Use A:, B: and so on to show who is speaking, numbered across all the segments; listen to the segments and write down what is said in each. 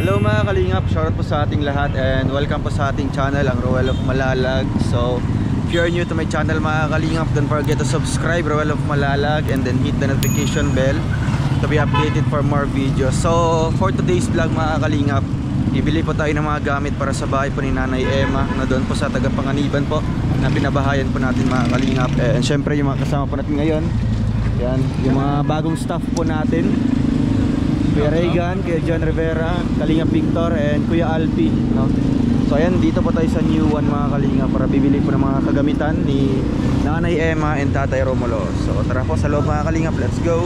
A: Hello mga kalingap, shoutout po sa ating lahat and welcome po sa ating channel, ang Roel of Malalag. So if you're new to my channel mga kalingap, don't forget to subscribe, Roel of Malalag, and then hit the notification bell to be updated for more videos. So for today's vlog mga kalingap, bibili po tayo ng mga gamit para sa bahay po ni Nanay Emma na doon po sa Tagapanganiban po, na pinabahayan po natin mga kalingap. And syempre yung mga kasama po natin ngayon, yan, yung mga bagong staff po natin, Kuya Regan, Kuya John Rivera, Kalingap Victor, and Kuya Alpi, no? So ayan, dito po tayo sa New One mga kalingap para bibili po ng mga kagamitan ni Nanay Emma and Tatay Romulo. So tara po sa loob mga kalingap, let's go.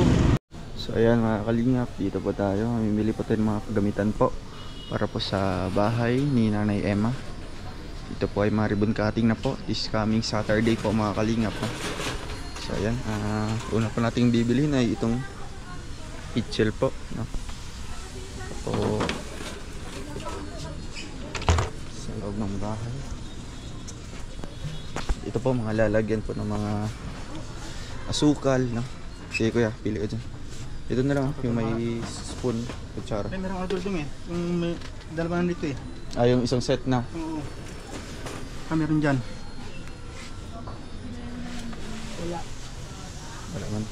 A: So ayan mga kalingap, dito po tayo, mamimili po tayo ng mga kagamitan po para po sa bahay ni Nanay Emma. Dito po ay mga ribbon cutting na po this coming Saturday po mga kalingap, no? So ayan, una po nating bibilhin ay itong itchel po, no? Ito sa loob ng bahay. Ito po mga lalagyan po ng mga asukal, no? Sige kuya, pili ka dyan. Ito na lang yung may spoon, kutsara.
B: Ay, merong order dun eh. Yung may dalawa na dito eh.
A: Yung isang set na.
B: Oo. Meron dyan.
A: Wala man.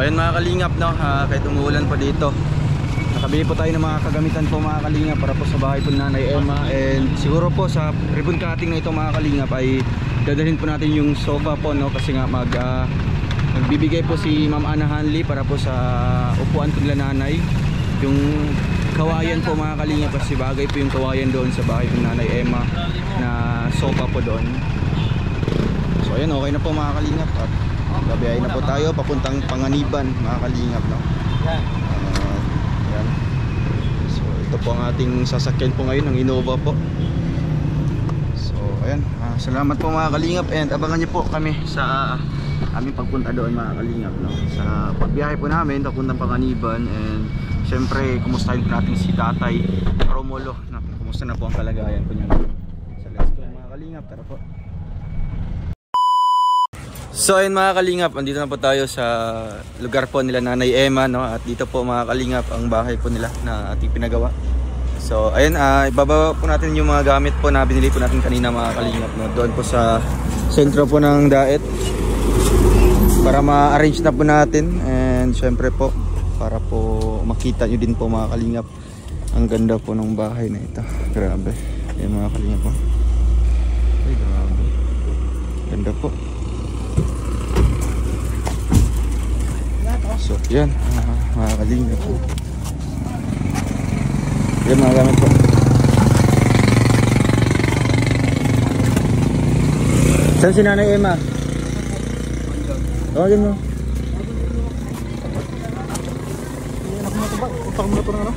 A: ayun mga kalingap, no, kahit umuulan pa dito, nakabili po tayo ng mga kagamitan po mga kalingap para po sa bahay po ni Nanay Emma. And siguro po sa ribbon cutting na ito mga kalingap ay dadalhin po natin yung sofa po, no, kasi nga magbibigay po si Ma'am Ana Hanley para po sa upuan ko nila nanay. Yung kawayan po mga kalingap, kasi bagay po yung kawayan doon sa bahay ni Nanay Emma na sofa po doon. So ayun, okay na po mga kalingap at gabiyahin na po tayo papuntang Panganiban mga kalingap, no? Yan. So ito po ang ating sasakyan po ngayon, ang Innova po. So ayan, salamat po mga kalingap, and abangan niyo po kami sa aming pagpunta doon mga kalingap, no? Sa pagbiyahe po namin papuntang Panganiban. And syempre kumustahin po natin si Tatay Romulo, no? Kumusta na po ang kalagayan po niya. So let's go mga kalingap, tara po. So ayun mga kalingap, andito na po tayo sa lugar po nila Nanay Emma, no? At dito po mga kalingap ang bahay po nila na ating pinagawa. So ayun, ibababa po natin yung mga gamit po na binili po natin kanina mga kalingap, no? Doon po sa sentro po ng Daet para ma-arrange na po natin. And syempre po para po makita nyo din po mga kalingap ang ganda po ng bahay na ito. Grabe, ayun mga kalingap po. Ay grabe, ganda po. So yan mga kalingap po, yan mga gamit po. Saan si Nanay Emma? Tawagin mo.
B: Utang mo na ito ng ano?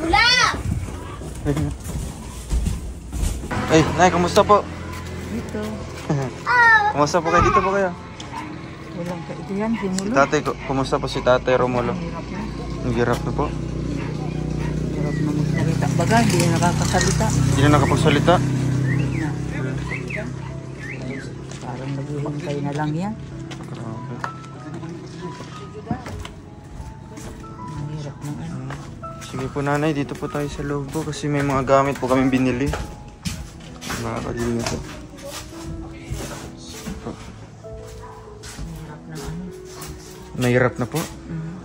C: Mula!
A: Ay, Nay, kumusta po?
C: Dito.
A: Kumusta po kayo? Dito po kayo?
C: Walang kaibigan, si
A: Si
C: Mulo.
A: Tatay, kumusta po si Tatay Romulo?
C: Hirap na.
A: Ang hirap na po.
C: Hirap na magsalita. Baga, hindi na nakakasalita.
A: Hindi na nakapagsalita.
C: Parang naghihintay na lang yan.
A: Grabe.
C: Ang hirap ng ano.
A: Sige po Nanay, dito po tayo sa loob po kasi may mga gamit po kaming binili. Mga kalingap po.
C: Ang hirap ng ano.
A: Nahirap na po.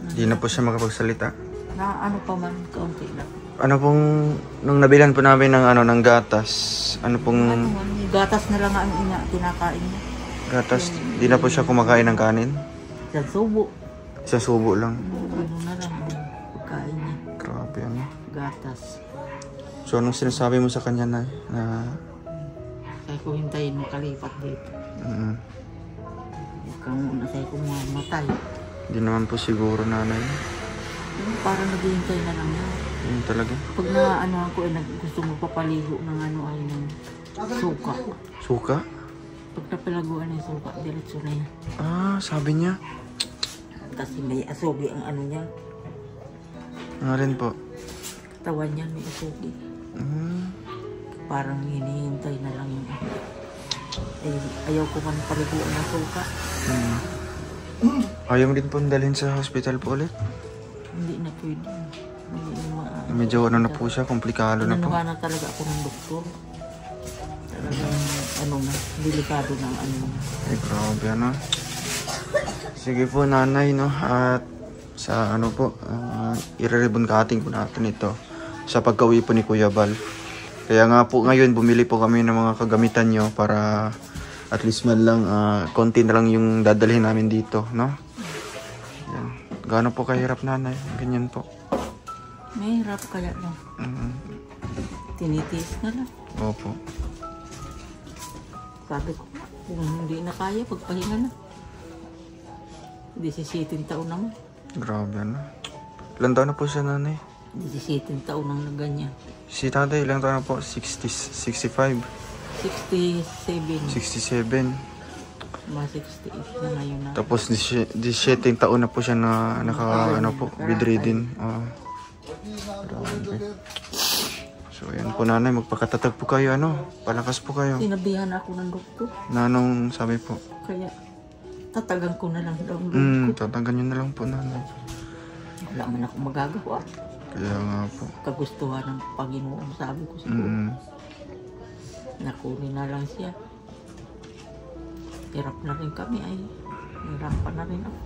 A: Hindi na po siya makapagsalita.
C: Na ano pa man, kaunti lang.
A: Ano pong, nung nabilan po namin ng ano, ng gatas, ano pong
C: Ano man, gatas na lang ang kinakain niya.
A: gatas, di na po siya kumakain ng kanin.
C: Sa subo.
A: Isang subo lang.
C: Ano na lang ang pagkain niya.
A: Grabe ano.
C: Gatas.
A: So anong sinasabi mo sa kanya na
C: Kaya ko hintayin makalipat dito. Huwag kang muna sa'yo kung mamatay.
A: Hindi naman po siguro Nanay.
C: Parang naghihintay na lang yan.
A: Yun talaga.
C: Pag na ano ako ay gusto magpapaligo ng ano ay ng suka.
A: Suka?
C: Pag napalaguan ng suka, diretso na yan.
A: Ah, sabi niya.
C: Kasi may asugi ang ano niya.
A: Nga rin po.
C: Katawan niya may asugi. Parang hinihintay na lang yung ano. Eh, ayaw ko man paliguan ng suka.
A: Ayaw mo din po dalhin sa hospital po ulit?
C: Hindi na pwede. Hindi na
A: Medyo ano na po siya, komplikado na po.
C: Inanuhan na talaga ako ng doktor. Talagang ano na, delikado na ang ano na.
A: Ay, grabe ano. Sige po Nanay, no? At sa ano po, i-ribbon cutting po natin ito sa pagka-uwi po ni Kuya Bal. Kaya nga po ngayon bumili po kami ng mga kagamitan nyo para at least man lang konti na lang yung dadalhin namin dito, no? Yan. Gaano po kahirap Nanay? Ganyan po.
C: May hirap kaya lang. Tinitiis na lang.
A: Opo.
C: Sabi ko, kung hindi na kaya, pagpahinga na. 17 taon naman.
A: Grabe ano. Ilan taon na po siya Nanay?
C: 17 taon nang na ganyan.
A: Si Tatay ilang taon na po? 65?
C: 67.
A: 67.
C: Mga 68 na ngayon na.
A: Tapos 17 taon na po siya na ano po, bedridden. Grabe. So ayan po Nanay, magpakatatag po kayo ano, palakas po kayo.
C: Sinabihan ako ng doktor.
A: Na anong sabi po?
C: Kaya tatagan ko na lang daw ang loob ko.
A: Tatagan nyo na lang po Nanay.
C: Wala man ako magagawa.
A: Kaya nga po.
C: kagustuhan ng Panginoon. Sabi ko siguro,
A: Mm.
C: nakunin na lang siya. Hirap na rin kami ay. Hirapan na rin ako.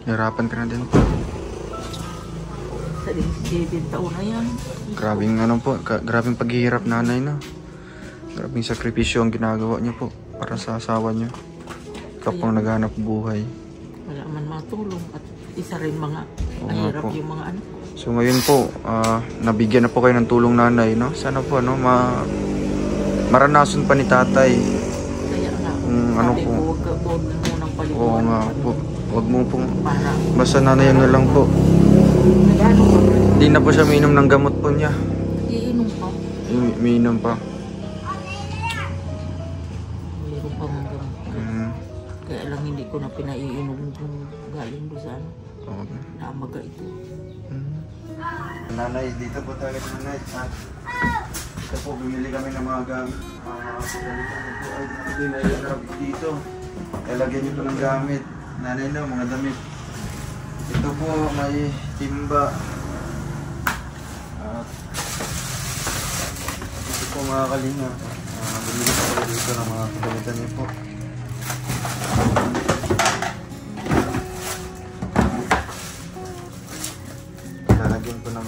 A: Hirapan ka na din po.
C: Sa 17 taon na yan.
A: Grabing ano po, grabing paghihirap nanay na. Grabing sakripisyo ang ginagawa niyo po para sa asawa niyo. Kapag naghanap buhay.
C: Wala man matulong at isa rin mga
A: Oo nga
C: nahirap
A: po.
C: yung mga anak.
A: So ngayon po, nabigyan na po kayo ng tulong nanay, no? Sana po ano, maranasan pa ni tatay.
C: Kaya nga,
A: ano
C: sabi
A: po.
C: ko, huwag mo nang
A: Oo
C: paliguan.
A: nga po. Huwag mo pong,
C: Para,
A: basta nanay na lang po.
C: nagano ka ba?
A: Hindi na po siya minom ng gamot po niya.
C: Iinom pa.
A: Minom pa.
C: Mayroon pa mga gamot.
A: Mm.
C: Kaya lang hindi ko na pinaiinom kung galing doon sa ano.
A: Okay.
C: Namaga ito.
A: Nanay, dito po tayo nanay. Ito po, bumili kami ng mga gamit. Hindi na ilarap dito. Lalagyan niyo po ng gamit. Nanay na, mga damit. Ito po, may timba. At ito po mga kalinga. Bumili po tayo dito ng mga kagamitan niyo po. Lalagyan po ng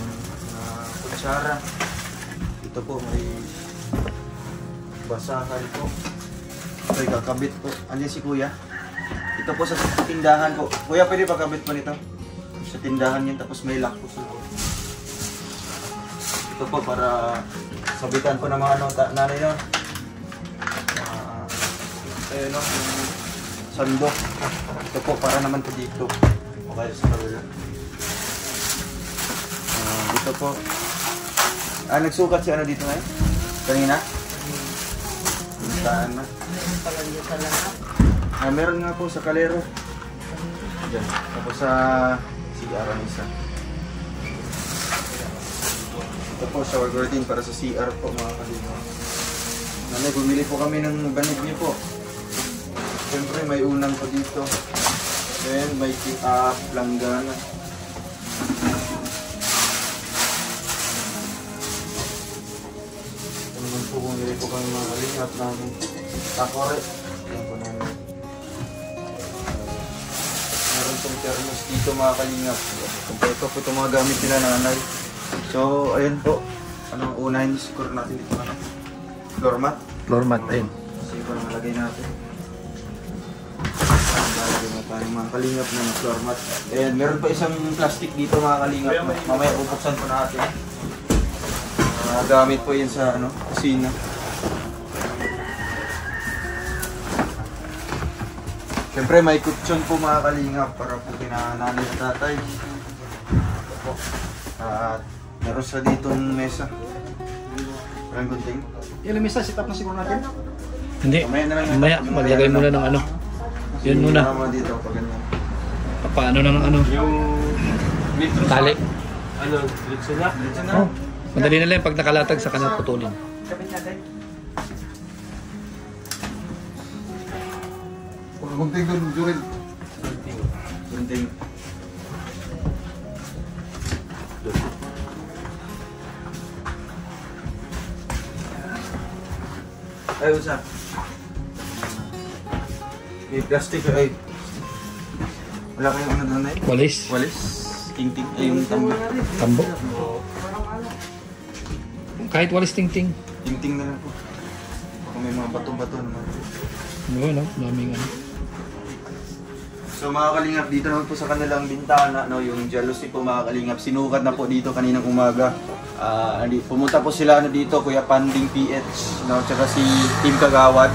A: kutsara. Ito po may basahan po. Ito ay kakabit po. Andiyan si kuya. Ito po sa tindahan po. Kuya, pwede pa kabit po nito? Sa tindahan yun, tapos may lock po sa loob. Ito po para sabitan po ng mga nanay no. Ayun no, yung sandok. Ito po para naman po dito. Okay, sa kabila. Ito po. Nagsukat si ano dito ngayon? Kanina? Saan na?
C: Meron pala dito sa lahat.
A: Meron nga po sa kalero. Diyan. Tapos sa CR ang isa. Ito po shower curtain para sa CR po mga kalino. Nanay, bumili po kami ng banig niyo po. Siyempre may unang po dito. Then may keep-up, langgana. Ito naman po bumili po kami mga kalingap ng takore. Ayan po namin. Meron pong thermos dito mga kalingap. Kompleto po itong mga gamit nila nanay. So, ayun po. Anong unahin score natin dito? Ano? Floor mat?
B: Floor mat, ayun.
A: Kasi ito ang nalagay natin. Lagay na tayo mga kalingap na floor mat. And meron pa isang plastic dito mga kalingap. Mamaya bubuksan po natin. Gamit po yun sa ano, kusina. Siyempre may kutsyon po mga kalingap para po kinananay at tatay. Ito po. At meron sa ditong mesa. Walang gunting.
B: Yung misa, sit up na siguro natin.
D: Hindi.
A: Mamaya na lang yan.
D: Mamaya, maglagay muna ng ano. Yun muna.
A: Muna dito pag ganyan.
D: Paano na ng ano.
E: Yung litro sa...
D: Tali.
E: Ano, litro na?
A: Dito na.
D: Oh. Madali na lang pag nakalatag sa kanal putulin.
C: Kapit natin.
A: Gunting doon, Jurel. Gunting. Ay, usap. May plastic ay. Wala kayong ano doon ay?
D: Walis.
A: Walis. Ting-ting. Ay, yung tambo.
D: Tambo. Kahit walis ting-ting.
A: Ting-ting na lang po. Kung may mga bato-bato naman.
D: Ano no? Daming ano.
A: So mga kalingap, dito naman po sa kanilang bintana, no, yung jealousy po mga kalingap, sinukat na po dito kaninang umaga. Pumunta po sila dito, Kuya Panding PH, no, tsaka si Team Kagawad.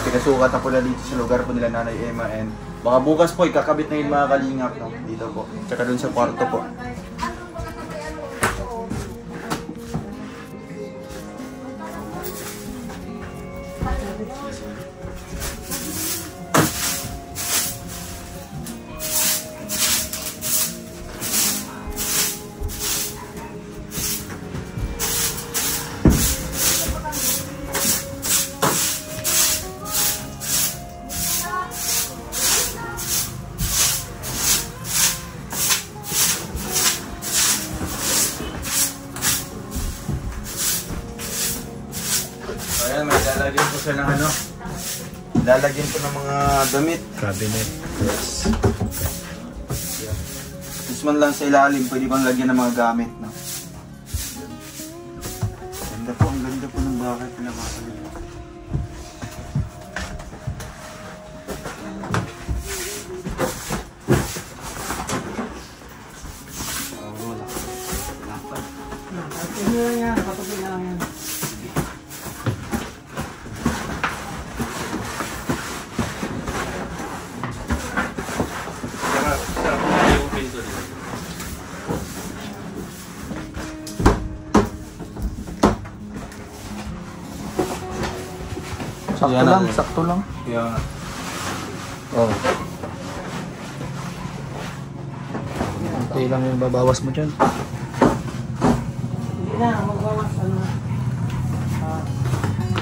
A: Pinasukat na po na dito sa lugar po nila Nanay Emma, and baka bukas po ikakabit na yung mga kalingap, no, dito po. Tsaka dun sa kwarto po. siya ng ano. Lalagyan ko ng mga damit.
D: Cabinet.
A: Yes. This man lang sa ilalim, pwede bang lagyan ng mga gamit, no? Ang ganda po ng bahay ko na mga kalingap.
E: Yung pinto nila.
D: Sakto
A: Yan
D: lang,
A: na.
D: sakto lang.
A: Kaya nga.
D: Oh. Kunti lang yung babawas mo dyan.
C: Hindi na, magbawas ano.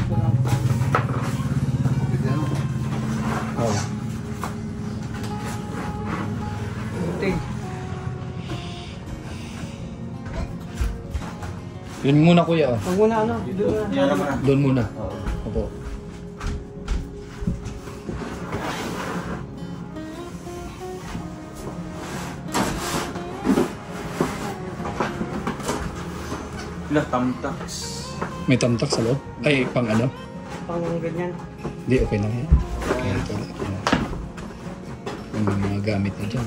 C: Ito lang.
D: Oh.
C: Tig.
D: Yun muna kuya. Oh.
C: Huwag muna ano. Doon na.
A: Yan naman na.
D: Doon muna.
A: Oo.
D: Opo.
A: Ilang tamtaks.
D: May tamtak sa loob? Ay, pang ano?
C: Pang ganyan.
D: Hindi, okay lang yan. Okay, ito lang. Yung mga gamit na dyan.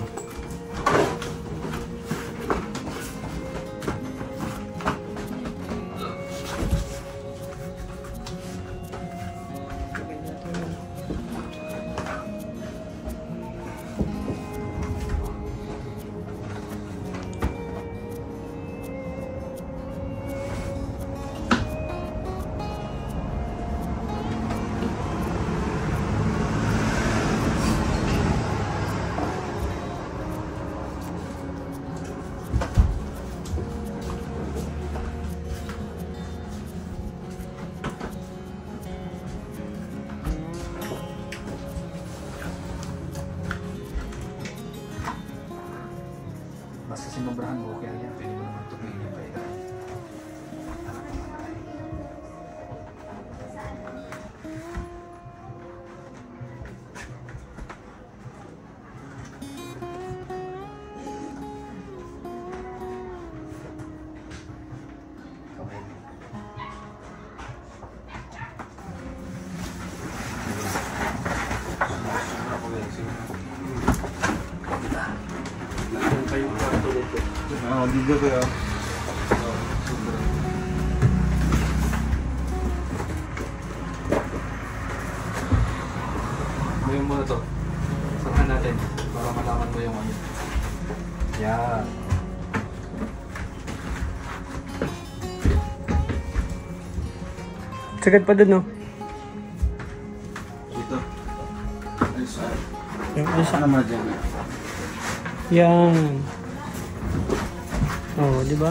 D: Basta sinobrahan mo, okay yan. Pwede mo naman tumingin pa yan.
E: Kayong kwarto nito.
A: Dito ko yun.
D: Gawin mo na to. Samahan natin para malaman mo yung ano. Yan.
C: Sagad pa doon, no?
A: Dito. Ayos ah.
C: Yung isa.
A: Saan naman dyan?
C: Yan. Oh, di ba?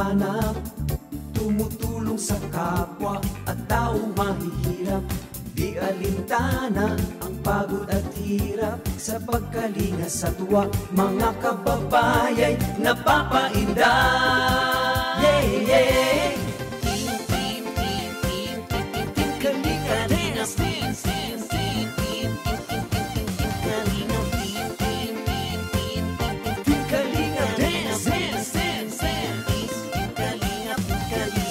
F: hanap, tumutulong sa kapwa at taong mahihirap. Di alintana ang pagod at hirap sa pagkalinga sa tuwa. Mga kababayay napapainda. Yeah, yeah. Team, team, team, team, team, team, Kalinga Dance. Team, team, team, team, team, team, Kalinga. Team, team, team, team, team, Kalinga Dance.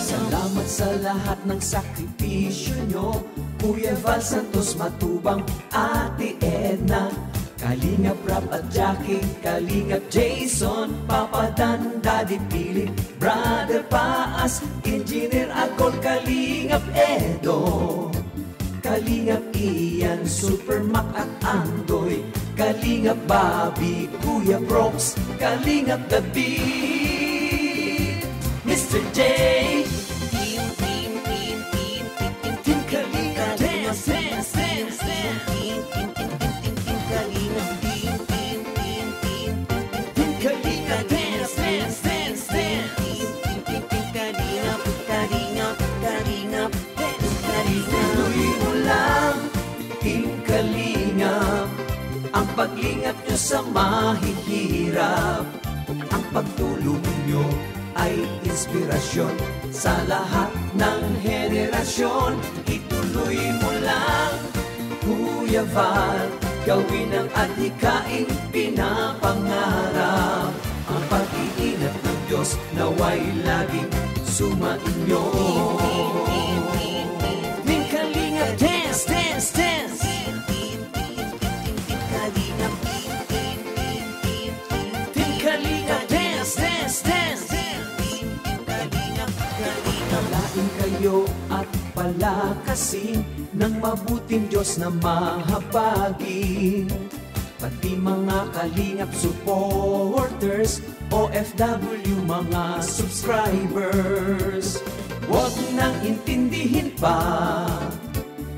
F: Salamat sa lahat ng sakripisyo nyo, Kuya Val Santos Matubang, Ate Edna, Kalingap Rap at Jackie, Kalingap Jason, Papa Dan, Daddy Philip, Brother Paas, Engineer Agol, Kalingap Edo, Kalingap Ian, Super Mac at Andoy, Kalingap Bobby, Kuya Brooks, Kalingap David, Mr. J. Ang paglingap nyo sa mahihirap, ang pagtulong nyo ay inspirasyon sa lahat ng henerasyon. Ituloy mo lang, Kuya Val, gawin ang adhikaing pinapangarap. Ang pag-iingat ng Diyos naway laging sumainyo. Team Kalingap Dance, dance, dance. Palain kayo at palakasin ng mabuting Diyos na mahabagin. Pati mga Kalingap supporters, OFW mga subscribers, huwag nang intindihin pa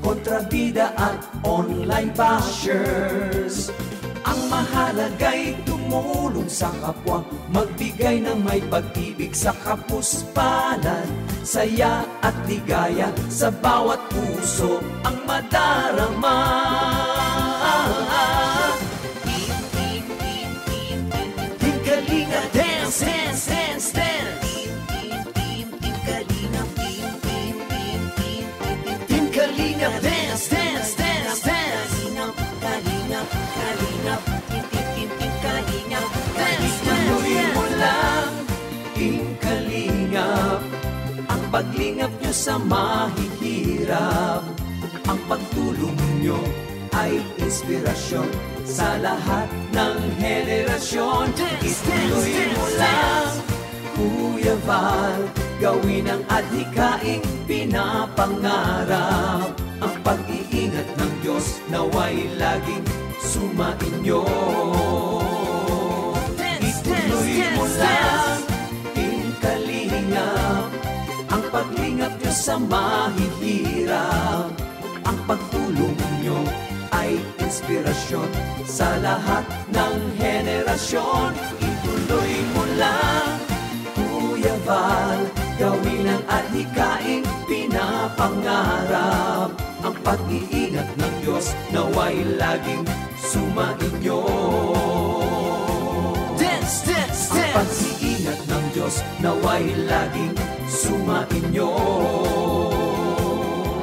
F: kontrabida at online bashers. Ang mahalaga'y tumulong sa kapwa, magbigay ng may pag-ibig sa kapuspalan, saya at ligaya sa bawat puso ang madarama. Team Kalinga Dance, dance, dance, dance. Team Kalinga, Team Kalinga Dance, dance, dance, dance. Kalingap, Kalingap, Team Kalingap, dance, dance, mo lang, Team Kalingap, ang paglingap nyo sa mahihirap, ang pagtulong nyo ay inspirasyon sa lahat ng henerasyon. Ituloy mo lang, Kuya Val, gawin ang adhikaing pinapangarap. Ang pag-iingat ng Diyos naway laging sumainyo. Ituloy mo lang, Team Kalingap, ang paglingap nyo sa mahihirap, ang pagtulong nyo ay inspirasyon sa lahat ng henerasyon. Ituloy mo lang, Kuya Val, gawin ang adhikaing pinapangarap. Ang pag-iingat ng Diyos naway laging sumainyo. Dance, dance, dance. Ang pag-iingat ng Diyos naway laging sumainyo.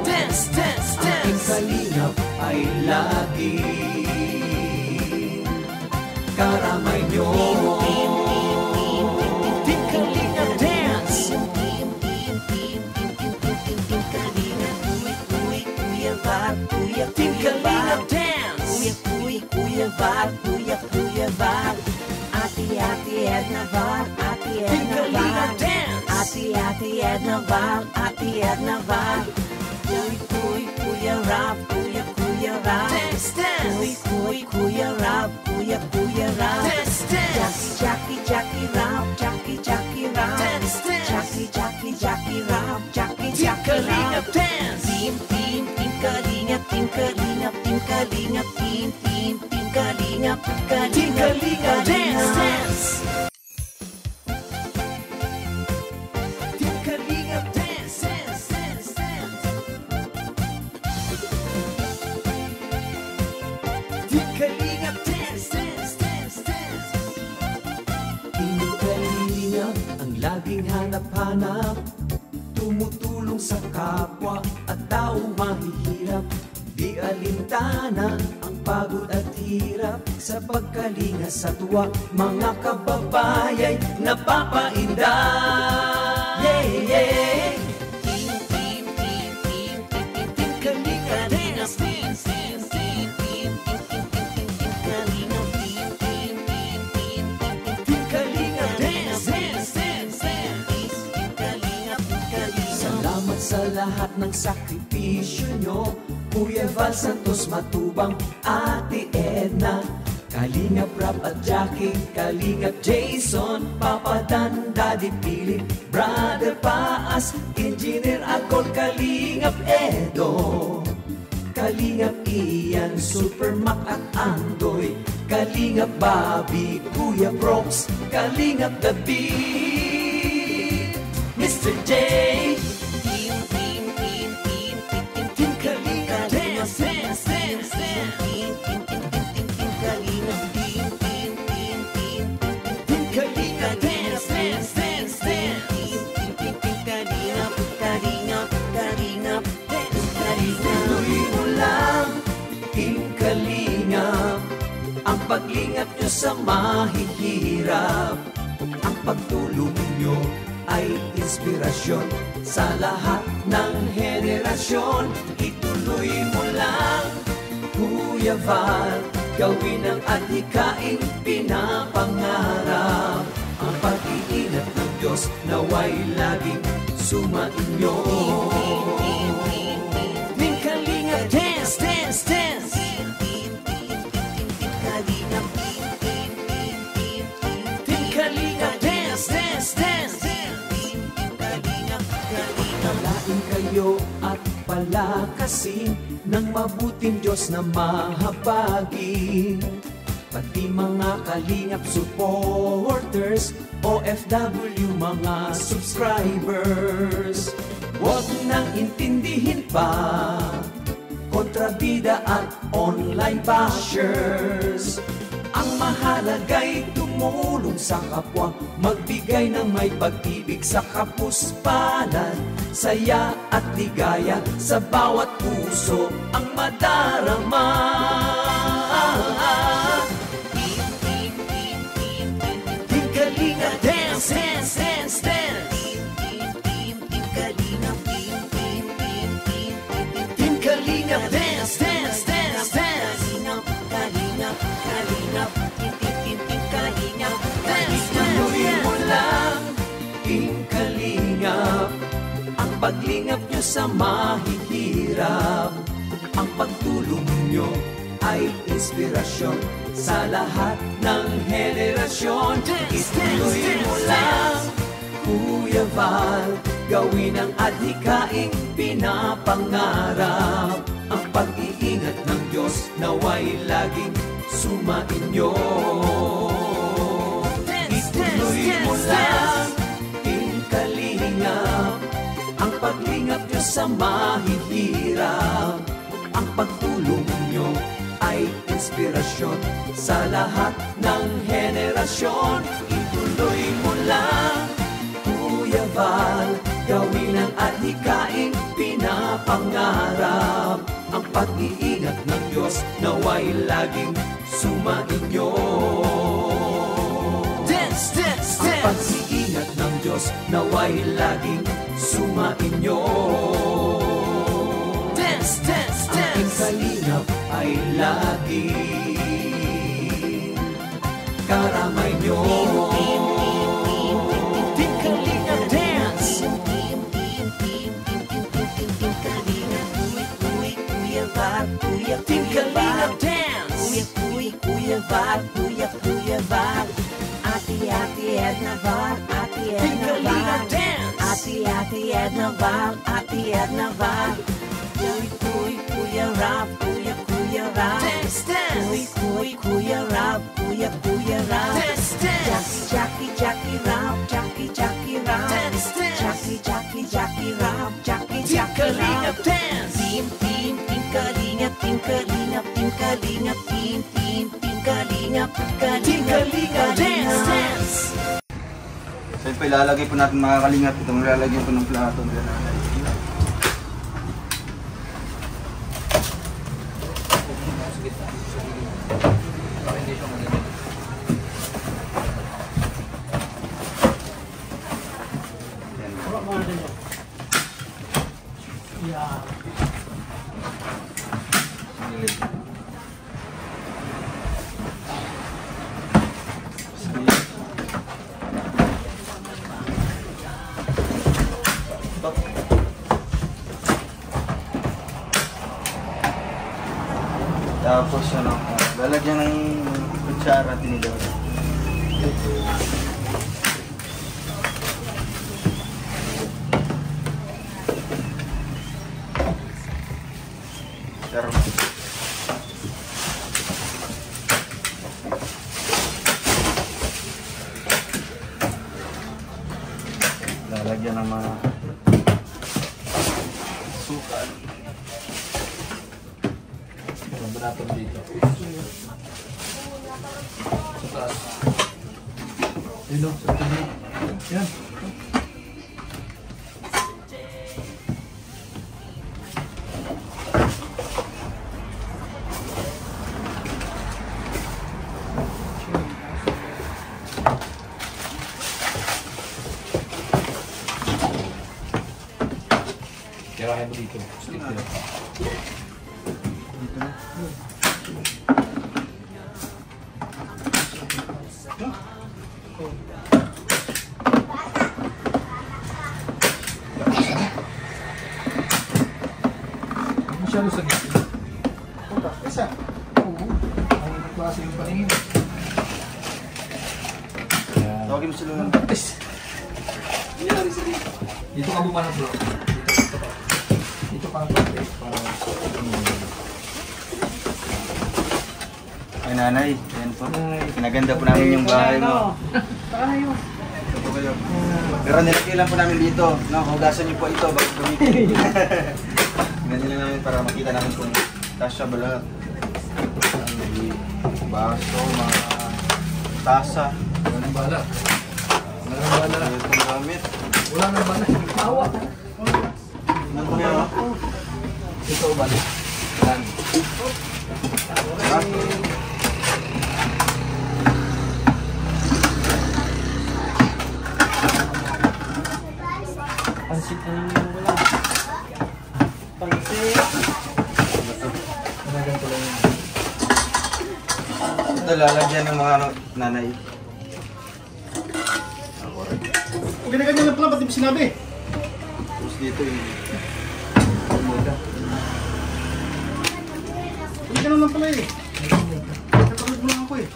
F: Dance, dance, dance. Ang kalingap ay laging karamay nyo. Team Kalingap Dance. Team Kalingap Dance. Kuya Val, Kuya Val, Ate Edna Val, Ate Edna Val, Ate Edna Val, Ate Edna Val, Kuya Rap, Kuya Rap, Kuya Rap, Kuya Rap, Jackie Rap, Jackie Rap, Jackie Rap, Jackie Rap, Team Kalingap, Team Kalingap Dance. Team Kalingap Dance, dance, dance, dance. Team Kalingap ang laging hanap-hanap, tumutulong sa kapwa at taong mahihirap. Di alintana ang pagod at hirap, sa pagkalinga sa tuwa, mga kababayay napapainda. Yeah, yeah. Team Kalingap Dance, dance, dance, dance. Team Kalingap Dance, dance, dance, dance. Salamat sa lahat ng sakripisyo nyo, Kuya Val Santos Matubang, Ate Edna, Kalingap Rap at Jackie, Kalingap Jason, Papa Dan, Daddy Philip, Brother Paas, Engineer Agol, Kalingap Edo, Kalingap Ian, Super Mac at Andoy, Kalingap Bobby, Kuya Brooks, Kalingap David, Mr. J. Team Kalingap Dance, dance, dance, dance. Team Kalingap Dance, dance, dance, dance. Tuloy mo lang, Team Kalingap, ang paglingap nyo sa mahihirap. Ang pagtulong nyo ay inspirasyon sa lahat ng henerasyon. Ituloy mo lang, Kuya Val, gawin ang adhikaing pinapangarap. Ang pag-iingat ng Diyos naway laging sumainyo. Team Kalingap Dance, dance, dance. Team Kalingap Dance, dance, dance. Palain kayo at palakasin ng mabuting Diyos na mahabagin. Pati mga Kalingap supporters, OFW mga subscribers, huwag nang intindihin pa kontrabida at online bashers. Ang mahalaga'y tumulong sa kapwa, magbigay ng may pag-ibig sa kapuspalan, saya at ligaya sa bawat puso ang madarama. Team Kalingap Dance, dance, dance, dance. Team Kalingap Dance, dance, dance, dance. Tuloy mo lang, Team Kalingap, ang paglingap nyo sa mahihirap. Ang pagtulong nyo ay inspirasyon sa lahat ng henerasyon. Ituloy mo lang, Kuya Val, gawin ang adhikaing pinapangarap. Ang pag-iingat ng Diyos naway laging sumainyo. Ituloy mo lang, Team Kalingap, ang paglingap nyo sa mahihirap. Ang pagtulong nyo ay inspirasyon sa lahat ng henerasyon. Ituloy mo lang, Kuya Val, gawin ang adhikaing pinapangarap. Ang pag-iingat ng Diyos naway laging sumainyo. Dance, dance, dance. Ang pag-iingat ng Diyos naway laging sumainyo. Dance, dance, dance. Ang Kalingap ay laging karamay nyo. Team Kalingap Dance. Team Kalingap Dance. Kuya Val, Kuya Val. Ate Edna Val, Ate Edna Val. Ate Edna Val, Ate Edna Val. Kuya Rap, Kuya Rap. Kuya Rap, Kuya Rap. Jackie Rap, Jackie Rap. Jackie Rap, Jackie Rap. Team Kalingap, Team Kalingap, Team Kalingap, Team Kalingap. Kalingap, team Kalingap, Kalingap Dance.
A: So yun po, ilalagay po natin mga kalingap. Ito malalagay po ng plato. Tapos ano, lalagyan ng kutsara tinigaw. Lalagyan ng mga sukan.
D: Natin dito. Sa taas. Yun o, sa tabi. Yan. Kirahin mo dito. Stick dito. Dito na. Masyado sa gito. Puta, isa. Oo. Ang klase yung paningin.
A: Tawagin mo sila ng
D: dito ka bumanap bro. Dito ka para
A: ay nanay, ayan po. Pinaganda po namin yung bahay mo.
C: Tayo.
A: Pero nilagay lang po namin dito. No, hugasan niyo po ito bago gamitin. Ganyan lang namin para makita namin kung tasya ba lahat. Baso, mga tasa.
D: wala nang bala. Wala nang bala.
A: Itong gamit.
D: Wala nang bala. Tawa.
A: Ano po yan?
D: Ito bala. Yan.
C: Pansit na lang yung wala. Pansit.
D: Nanagan ko lang yun.
A: Ito lalagyan ng mga ano, nanay.
B: Ganyan lang pala, ba't di mo sinabi?
A: Tapos dito yung
B: Ganyan lang pala eh. Katulad mo lang ako eh.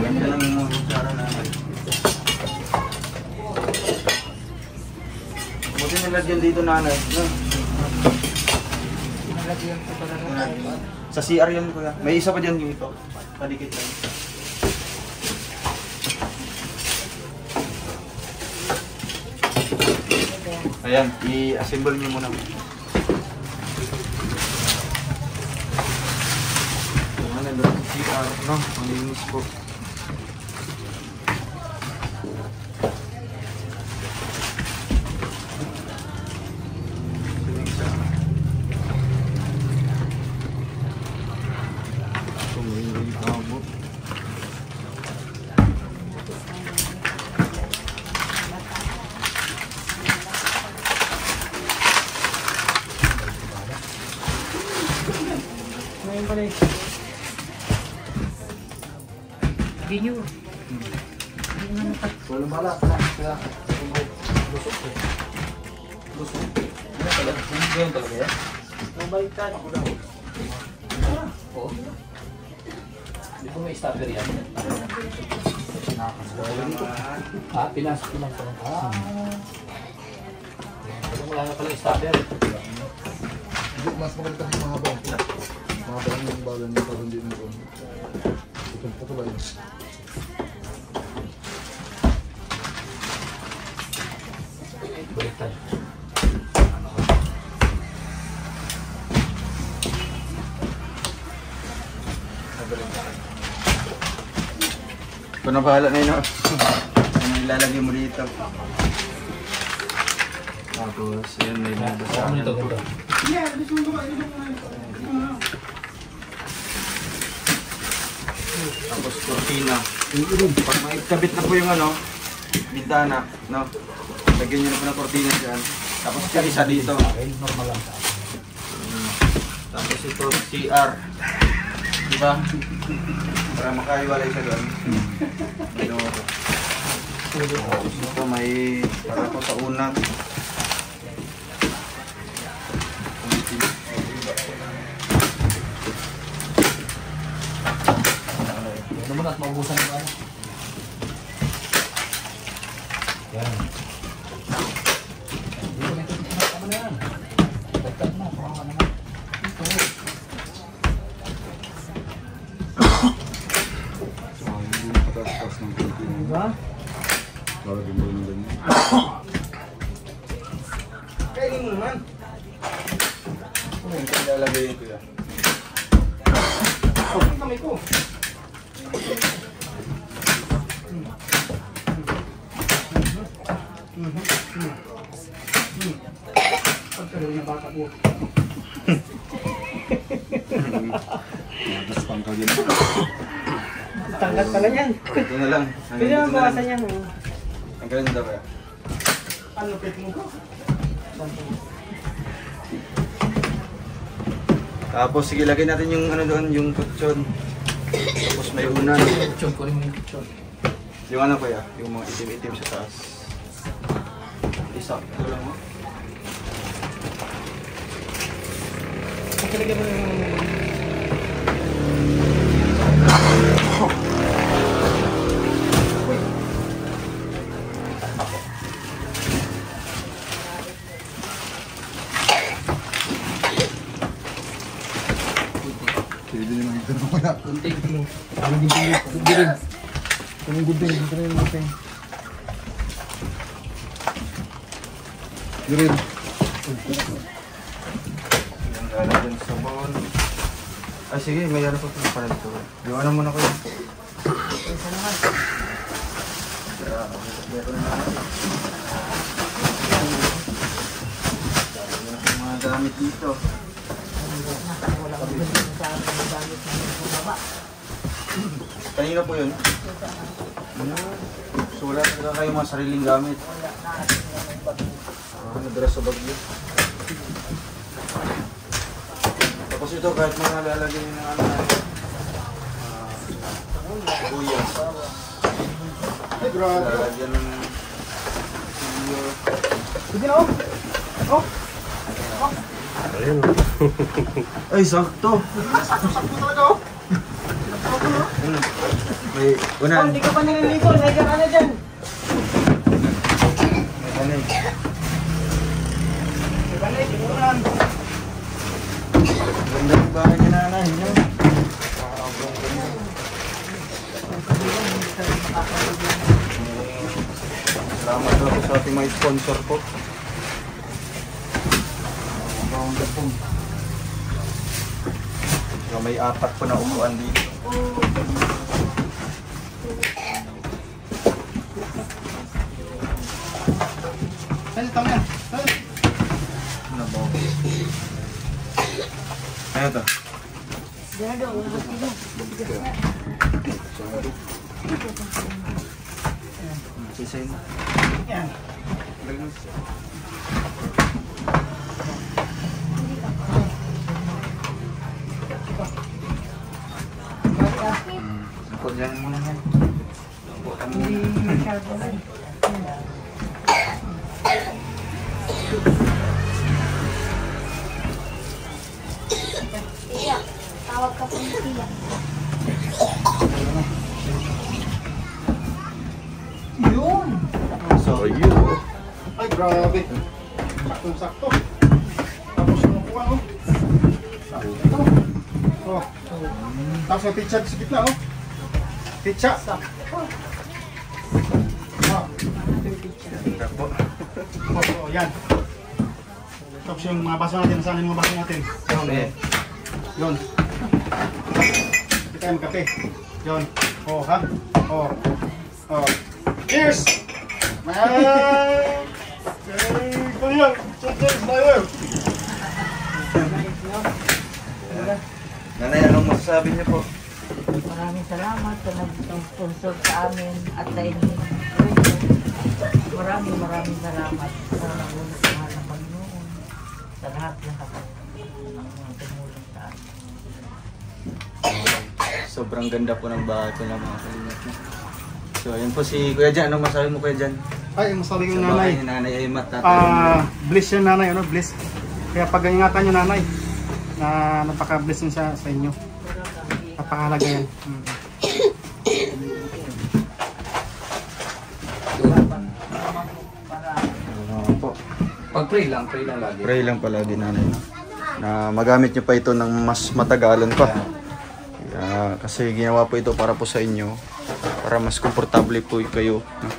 A: ganyan lang yung mga kutsara namin. Buti nilagyan dito nanay. No?
C: Nalagyan ko pala rin.
A: Sa CR yan kuya. May isa pa dyan yung ito. Padikit lang. Ayan, i-assemble niyo muna. Ayan, nandun sa CR. No, malinis po.
C: Ngayon pala eh. Hindi nyo. Hindi nga nakat.
D: Walang bala. Kaya lusok eh. Lusok. Ano talaga? Ganyan talaga yan?
C: Mabaliktad.
D: Oo. Hindi ko may starter yan. Pinasok ko lang pala. Wala na pala starter.
E: Mas maganda yung mga bangko. Mga bangko yung balan yung parang hindi mo.
B: Ito ba yun?
A: Ito na bahala na yun. Ano ilalagay mo dito? Tapos, yun, may babasahan. Tapos, kurtina. Pag maikabit na po yung ano, bintana, no? Lagyan nyo na po ng kurtina dyan. Tapos, yung isa dito. Tapos, ito, CR. Diba? Para makahiwalay siya doon. Tapos, ito, may para po sa unang.
D: Ano mo na at maubusan na ba? Yan. Dito na ito. Tama na yan. Dagdag na. Parang ka naman.
B: Hindi makatas-tas ng kurtina.
C: Diba?
B: Lalagyan mo yung ganyan.
A: Kainin mo naman. Ito ilalagay ko yan.
B: Ang kamay ko. Pagkaroon ng bata ko. Matas pang kagin.
C: Tanggal pala yan.
A: Ito na lang.
C: Pwede naman bawasan yan.
A: Ang galing daw kaya.
B: Ano pet mo ko?
A: Tapos sige, lagay natin yung ano doon, yung kutsyon. Tapos may unan.
D: Kutsyon ko rin yung kutsyon.
A: Yung ano kaya, yung mga itim-itim sa taas. Isakto lang mo.
C: Pakilagyan mo yung...
B: Pwede naman ito na wala.
D: Kunti.
B: Ang guding. Guding. Ang guding. Ito na yung guding. Guding.
A: Yung lalagyan sa sabon. Ay sige, may ano pa pala dito. Yung ano muna ko yun. Meron na natin. Yung mga gamit dito. Kanina po yun? So wala talaga kayong mga sariling gamit? Nadala sa bagyo. Tapos ito kahit mga lalagyan ng ano sibuyas.
B: Ay, grabe.
A: Lalagyan ng
B: Sige na, oh. Oh.
A: ay, sakto!
B: Sakto talaga, oh.
A: May unan.
C: Hindi ka pa naliligo. Nagyan ka na dyan.
A: May kanay.
C: Balik, imuran.
A: Ganda ng bahay ni nanay, no? Salamat daw sa ating mga sponsor po. So, may apat po na upuan dito.
B: Ay, tama yan. Ay.
A: Nabaw. Ano to? Sisay mo.
C: Yan.
A: Ako dyan muna yan. Bukan mo.
C: Hindi masyado na.
G: Iya, tawag ka po ng tiya.
C: Yun!
A: So, you.
B: Ay, grabe. Saktong-sakto. Tapos yung upuan, oh. Sakto. Oh. Tapos may picture sa gitna, oh. Pizza. Oh, yan. Tapos yung mga baso natin, nasaan yung mga baso natin? Yun. Hindi tayo magkape. Yun. Oh, ha? Oh. Oh. Cheers! Man! Cheers! Cheers!
A: Nanay, anong masasabi niyo po?
C: Maraming salamat sa nag-sponsor sa amin at sa inyo. Maraming salamat sa nagulat sa mahal ng Panginoon. Sa lahat-lahat ng mga tumulong sa amin.
A: Sobrang ganda po ng bahay ko na mga kalingat niya. So, ayan po si Kuya Jan. Anong masabi mo, Kuya Jan?
B: Ay, masabi ko
A: Sa
B: yung
A: bahay
B: nanay.
A: ni Nanay Aymat natin.
B: Bliss yung nanay, ano? Bliss. Kaya pag-ingatan yung nanay na napaka-bliss yun sa inyo. Napakahalaga yan.
A: Po.
D: Pag-pray lang lagi.
A: Pray lang palagi, Nanay, no? Na magamit niyo pa ito ng mas matagalan pa. Kasi ginawa po ito para po sa inyo, para mas komportable po kayo, no?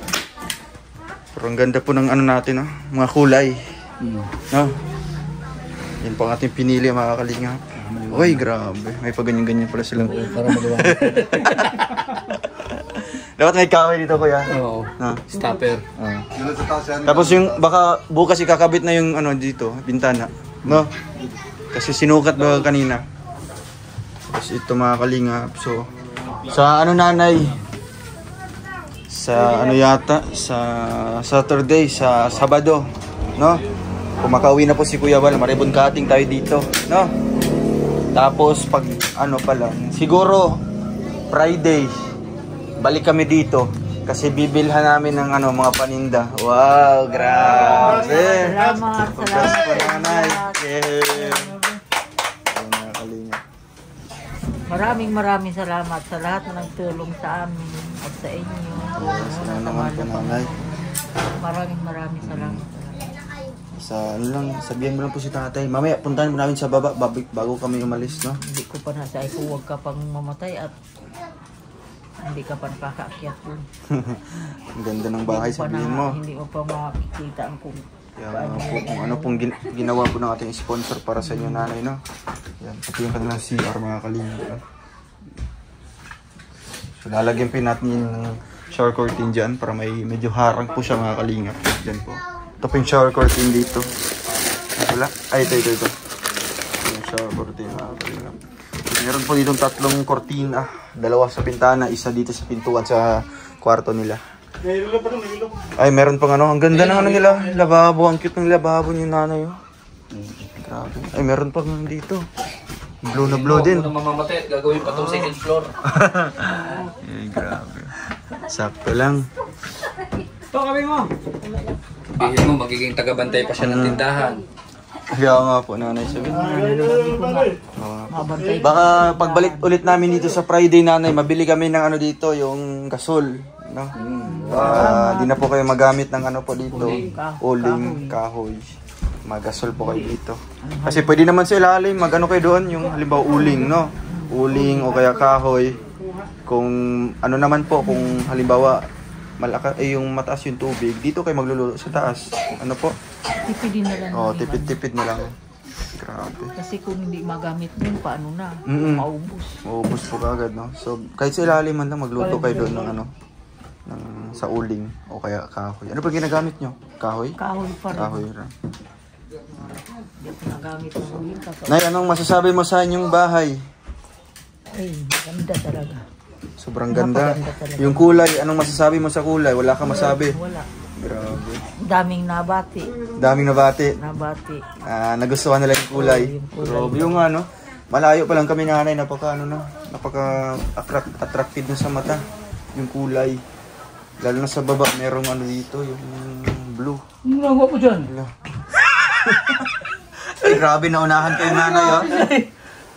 A: Pero ang ganda po ng ano natin, no? Mga kulay, no? Yan po ang ating pinili, mga kalingap. Uy, grabe, may paganyan-ganyan pala silang.
D: Para maliwanag.
A: Dapat may kahoy dito, kuya.
D: Oo.
A: No?
D: Stopper.
A: Tapos yung baka bukas ikakabit na yung ano dito, bintana, no? Kasi sinukat ba kanina. Tapos ito, mga kalingap. So sa ano, Nanay, sa ano yata sa Saturday, sa Sabado, no? Kumakauwi na po si Kuya Bal, maribon cutting tayo dito, no? Tapos pag ano pala, siguro Friday balik kami dito kasi bibilhan namin ng ano, mga paninda. Wow, grabe.
C: Salamat.
A: Pagkas po, Nanay.
C: Maraming salamat sa lahat na nagtulong sa amin at sa inyo.
A: Salamat naman po, Nanay.
C: Maraming salamat.
A: Sa ano lang, sabihan mo lang po si tatay. Mamaya puntahan mo namin sa baba bago kami umalis, no?
C: Hindi ko pa nasa ko, huwag ka pang mamatay at hindi ka pa nakakaakyat dun.
A: Ang ganda ng bahay, sabihin mo.
C: Hindi mo pa makikita ang kung
A: Kaya po, kung ano pong ginawa po ng ating sponsor para sa inyo, Nanay, no? Yan, pati yung kanilang CR, mga kalingap. So lalagyan po natin yung shower curtain dyan para may medyo harang po siya, mga kalingap. Dyan po. Ito po yung shower curtain dito. Wala? Ay, ito. Yung shower curtain, mga kalingap. Meron po ditong 3 kortina. 2 sa bintana, isa dito sa pintuan sa kwarto nila. Ay, meron pang ano. Ang ganda ng ano nila. Lababo. Ang cute ng lababo ni Nanay. Grabe. Ay, meron pang dito. Blue na blue din.
D: Kung mamamatay, gagawin pa itong second floor.
A: Ay, grabe. Sakto lang.
D: Bihin mo, magiging tagabantay pa siya ng tindahan.
A: Kaya nga po, Nanay. Sabihin mo.
C: mabantay.
A: Baka pagbalik ulit namin dito sa Friday, Nanay, mabili kami ng ano dito, yung gasol, no? Di na po kayo magamit ng ano po dito, uling, kahoy. Magasol po kayo dito. Kasi pwede naman sa ilalim, magano kayo doon, yung halimbawa uling, no? Uling o kaya kahoy. Kung ano naman po, kung halimbawa yung mataas yung tubig, dito kayo magluluto sa taas. Ano po?
C: Tipidin na lang.
A: Oh, tipid-tipid na lang. Grabe.
C: Kasi kung hindi magamit din, paano na? Maubos.
A: Maubos po kagad, no? So, kahit sa ilalim man lang, magluto kayo doon ng ano, sa uling o kaya kahoy. Ano pa ginagamit nyo? Kahoy?
C: Kahoy pa rin.
A: Kahoy rin.
C: Hindi ako nagamit ng uling.
A: Nay, anong masasabi mo sa inyong bahay?
C: Ay, ganda talaga.
A: Sobrang ganda.
C: Napaganda talaga.
A: Yung kulay, anong masasabi mo sa kulay? Wala ka masabi.
C: Wala.
A: Grabe.
C: Daming nabati.
A: Daming nabati.
C: Nabati.
A: Nagustuhan nila yung kulay.
C: Yung kulay.
A: Grabe yung ano. Malayo pa lang kami, Nanay, napaka attractive na sa mata. Yung kulay. Lalo na sa baba, merong ano dito, yung blue.
D: Ano nagawa po dyan?
A: Ay, grabe, naunahan kayo, Nanay, oh.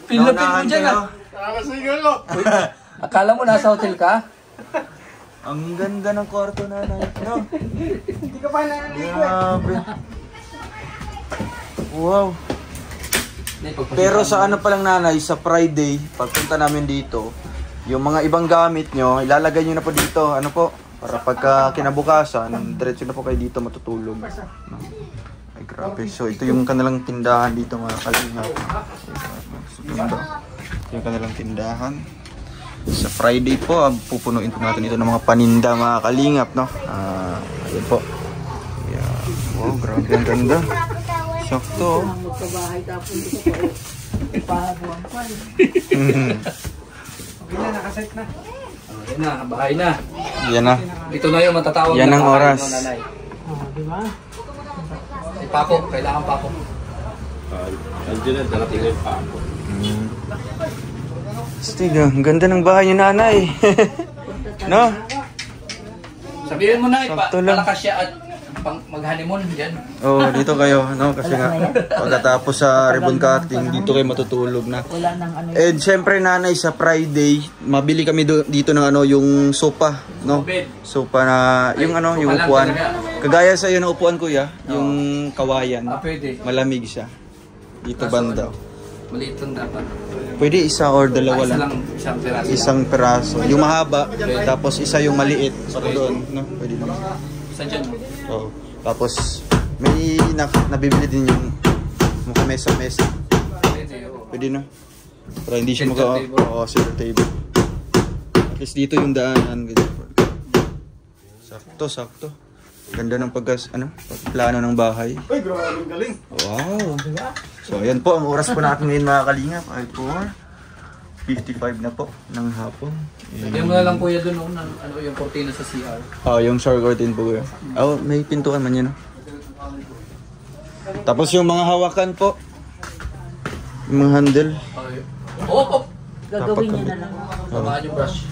D: Pinlapin mo dyan, ah. Akala mo nasa hotel ka?
A: Ang ganda ng kwarto, Nanay. No? Hindi ka pa nanaligo. Grabe. Wow. Pero sa ano pa lang, Nanay, sa Friday, pagpunta namin dito, Yung mga ibang gamit nyo, ilalagay nyo na po dito. Ano po? Para pagka kinabukasan, diretso na po kayo dito matutulog. No? Ay, grabe. So, ito yung kanilang tindahan dito mga kalingap. Ito yung kanilang tindahan. Sa Friday po, pupunuin po natin ito ng mga paninda mga kalingap, no? Ayun po. Yeah. Wow, grabe ang ganda. Sakto.
C: Magkabahay tapos ito ko ipahabuan pa.
B: Okay na, nakaset na.
D: Yan na, bahay na.
A: Yan na.
D: Dito na yung matatawag
A: Yan ang
D: bahay
A: oras.
D: ng nanay.
C: Di ba?
D: Si Paco, kailangan Paco.
E: Nandiyan na, darating na yung pako.
A: Stig, ang ganda ng bahay ni nanay. No?
D: Sabihin mo na,
A: Sakto lang.
D: palakas siya at mag-honeymoon dyan.
A: Oh, dito kayo, no? Kasi nga, pagkatapos sa ribbon cutting, dito kayo matutulog na.
C: Wala nang ano.
A: And syempre nanay, sa Friday, mabili kami dito ng ano, yung sopa, no? Sopa na, yung ano, yung
D: sopa lang
A: upuan.
D: talaga.
A: Kagaya sa iyo na upuan kuya, yung kawayan.
D: Pwede.
A: Malamig siya. Dito
D: Kaso,
A: banda.
D: Maliit lang dapat.
A: Pwede isa or dalawa
D: Isa
A: lang.
D: lang, isang piraso.
A: Isang peraso. Yung mahaba, tapos isa yung maliit. Para doon, no? Pwede naman.
D: Isa dyan.
A: Oo. Tapos, may nabibili din yung mesa-mesa.
D: Pwede, oo.
A: Pwede na. Para hindi siya
D: Center table.
A: Oo, center table. At least dito yung daanan. Ganyan. Sakto. Ganda ng pagplano ng bahay.
B: Uy, grabe ang galing.
A: Wow. So, ayan po. Ang oras po natin ngayon mga kalingap ay 4:55 na po ng hapon.
D: Lagyan mo na lang kuya doon ano yung cortina sa CR.
A: Yung shower curtain po kuya. May pintuan man yun. Tapos yung mga hawakan po. Yung mga handle.
D: Oh!
C: Gagawin niya na lang.
D: Tamaan yung brush.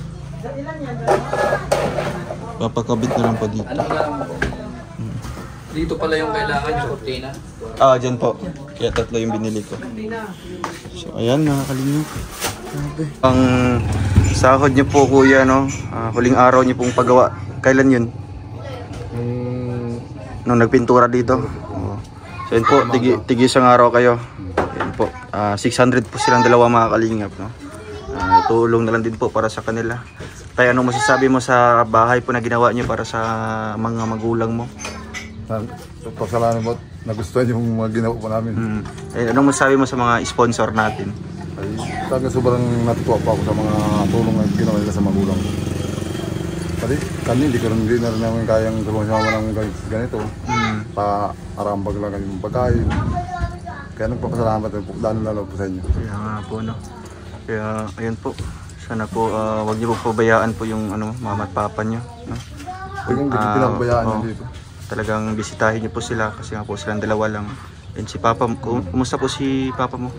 A: Papakabit na lang po dito.
D: Ano na lang po? Dito pala yung kailangan yung cortina.
A: Dyan po. Kaya tatlo yung binili ko. So, ayan, nakakalingap. Ang sahod niyo po, kuya, no? Huling araw niyo pong paggawa. Kailan yun? Nung nagpintura dito? So, yun po, tigi isang araw kayo. Yun po. 600 po silang dalawa mga kalingap, no? Tulong na lang din po para sa kanila. Tayo, ano masasabi mo sa bahay po na ginawa niyo para sa mga magulang mo?
H: Pasalamat mo, nagustuhan yung mga ginawa po namin.
A: Anong masasabi mo sa mga sponsor natin?
H: Ay, talaga sobrang natutuwa po ako sa mga tulong na ginawa nila sa magulang ko. Kasi hindi na rin namin kayang tulong-sama ng ganito. Paarambag lang yung pagkain. Kaya nagpapasalamat po, lalo po sa inyo.
A: Kaya nga po, no? Kaya, ayun po. Sana po, wag niyo po pabayaan po yung mama at papa niyo, no?
H: Huwag yung pinabayaan nyo dito.
A: Talagang bisitahin niyo po sila kasi nga po silang dalawa lang. And si papa, kumusta po si papa mo?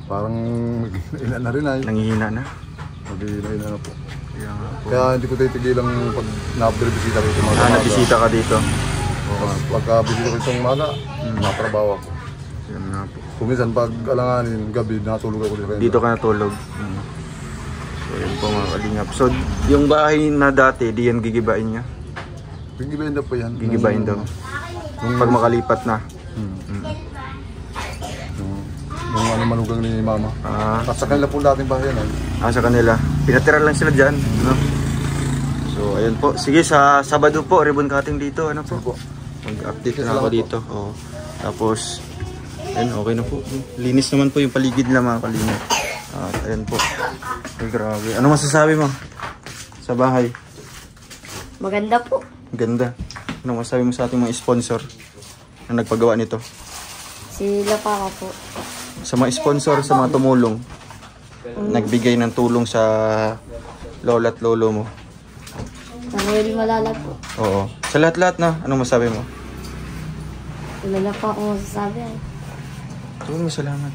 H: Parang ilan na rin ay.
A: Nangihina na?
H: Mag-ilan na po.
A: Kaya nga po.
H: Kaya hindi ko titigilang pag nabisita ko ito.
A: Nabisita ka dito?
H: Pagka bisita ko itong umaga, natrabaho ako.
A: Yan nga po.
H: Kuminsan pag alanganin, gabi, natulog ako dito.
A: Dito ka natulog? So yun po mga kalingap. So yung bahay na dati, di yan gigibain niya?
H: Gigibain daw po yan.
A: Gigibain daw? Pag makalipat na?
H: Yung manugang ni mama. At sa kanila po dating bahay yan.
A: Sa kanila. Pinatira lang sila dyan, no? So ayun po. Sige, sa Sabado po, ribbon cutting dito. Ano po? Mag-update na ako dito. Tapos, ayun, okay na po. Linis naman po yung paligid nila mga kalingap. At ayun po. Ay, grabe. Ano masasabi mo sa bahay?
G: Maganda po.
A: Ganda. Ano masasabi mo sa ating mga sponsor na nagpagawa nito?
G: Sila pa po.
A: Sa mga sponsor, sa mga tumulong, nagbigay ng tulong sa lola at lolo mo.
G: Manuel Malalag po.
A: Oo. Sa lahat-lahat na, anong masabi mo?
G: Wala na po akong masasabi.
A: Tuwing mo salamat.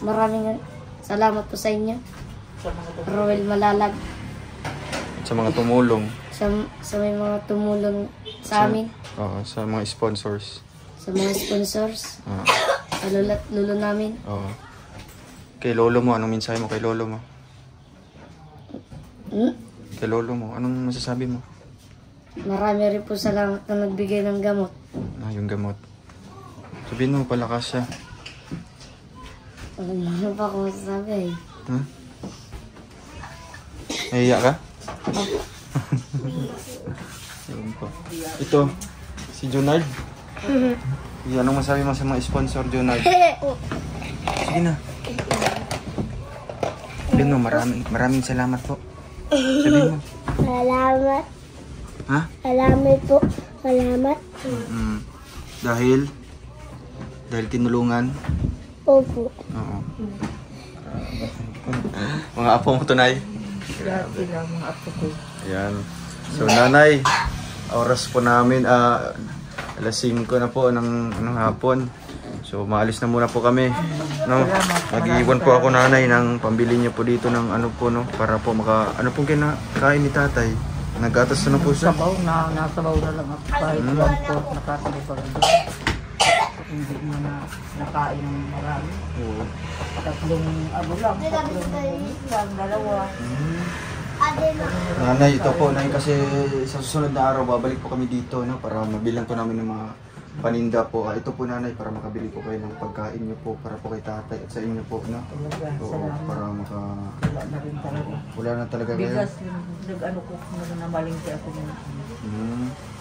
G: Maraming salamat po sa inyo. Roel Malalag.
A: At sa mga tumulong.
G: Sa may mga tumulong sa amin.
A: Oo, sa mga sponsors.
G: Sa mga sponsors. Sa lolo at lolo namin.
A: Oo. Kay lolo mo, anong mensahe mo kay lolo mo? Kay lolo mo, anong masasabi mo?
G: Marami rin po salamat na nagbigay ng gamot.
A: Yung gamot. Sabihin mo, palakas siya.
G: Ano pa ako masasabi?
A: Hmm? Nahiya ka? Ayun po. Ito, si Junard. Anong masabi mo sa mga sponsor, Junard? Sige na. Sabihin mo, maraming salamat po. Sabihin mo.
I: Salamat.
A: Ha?
I: Salamat po. Salamat.
A: Dahil tinulungan.
I: Opo.
A: Oo. Mga apo mo, Tunay.
C: Grabe lang mga apo ko.
A: Ayan. So, Nanay, oras po namin, alas 5 na po ng hapon. So, maalis na muna po kami. No? Nag-iwan po ako, Nanay, ng pambili niyo po dito ng ano po, no? Para po ano pong kinakain ni Tatay? Nagatas na po siya.
C: Nasabaw na lang ako kahit lang po nakasabay pa rin. Hindi mo na nakain ng marami.
A: Oo.
C: Tatlong lang, dalawa.
A: Nanay, ito po, Nay, kasi sa susunod na araw, babalik po kami dito, no? Para mabilang po namin ng mga paninda po. Ito po, Nanay, para makabili po kayo ng pagkain niyo po, para po kay Tatay at sa inyo po, no? Oo, para
C: Wala na rin talaga.
A: Wala na talaga ngayon.
C: Bigas, nag-ano ko, namalingki ako ng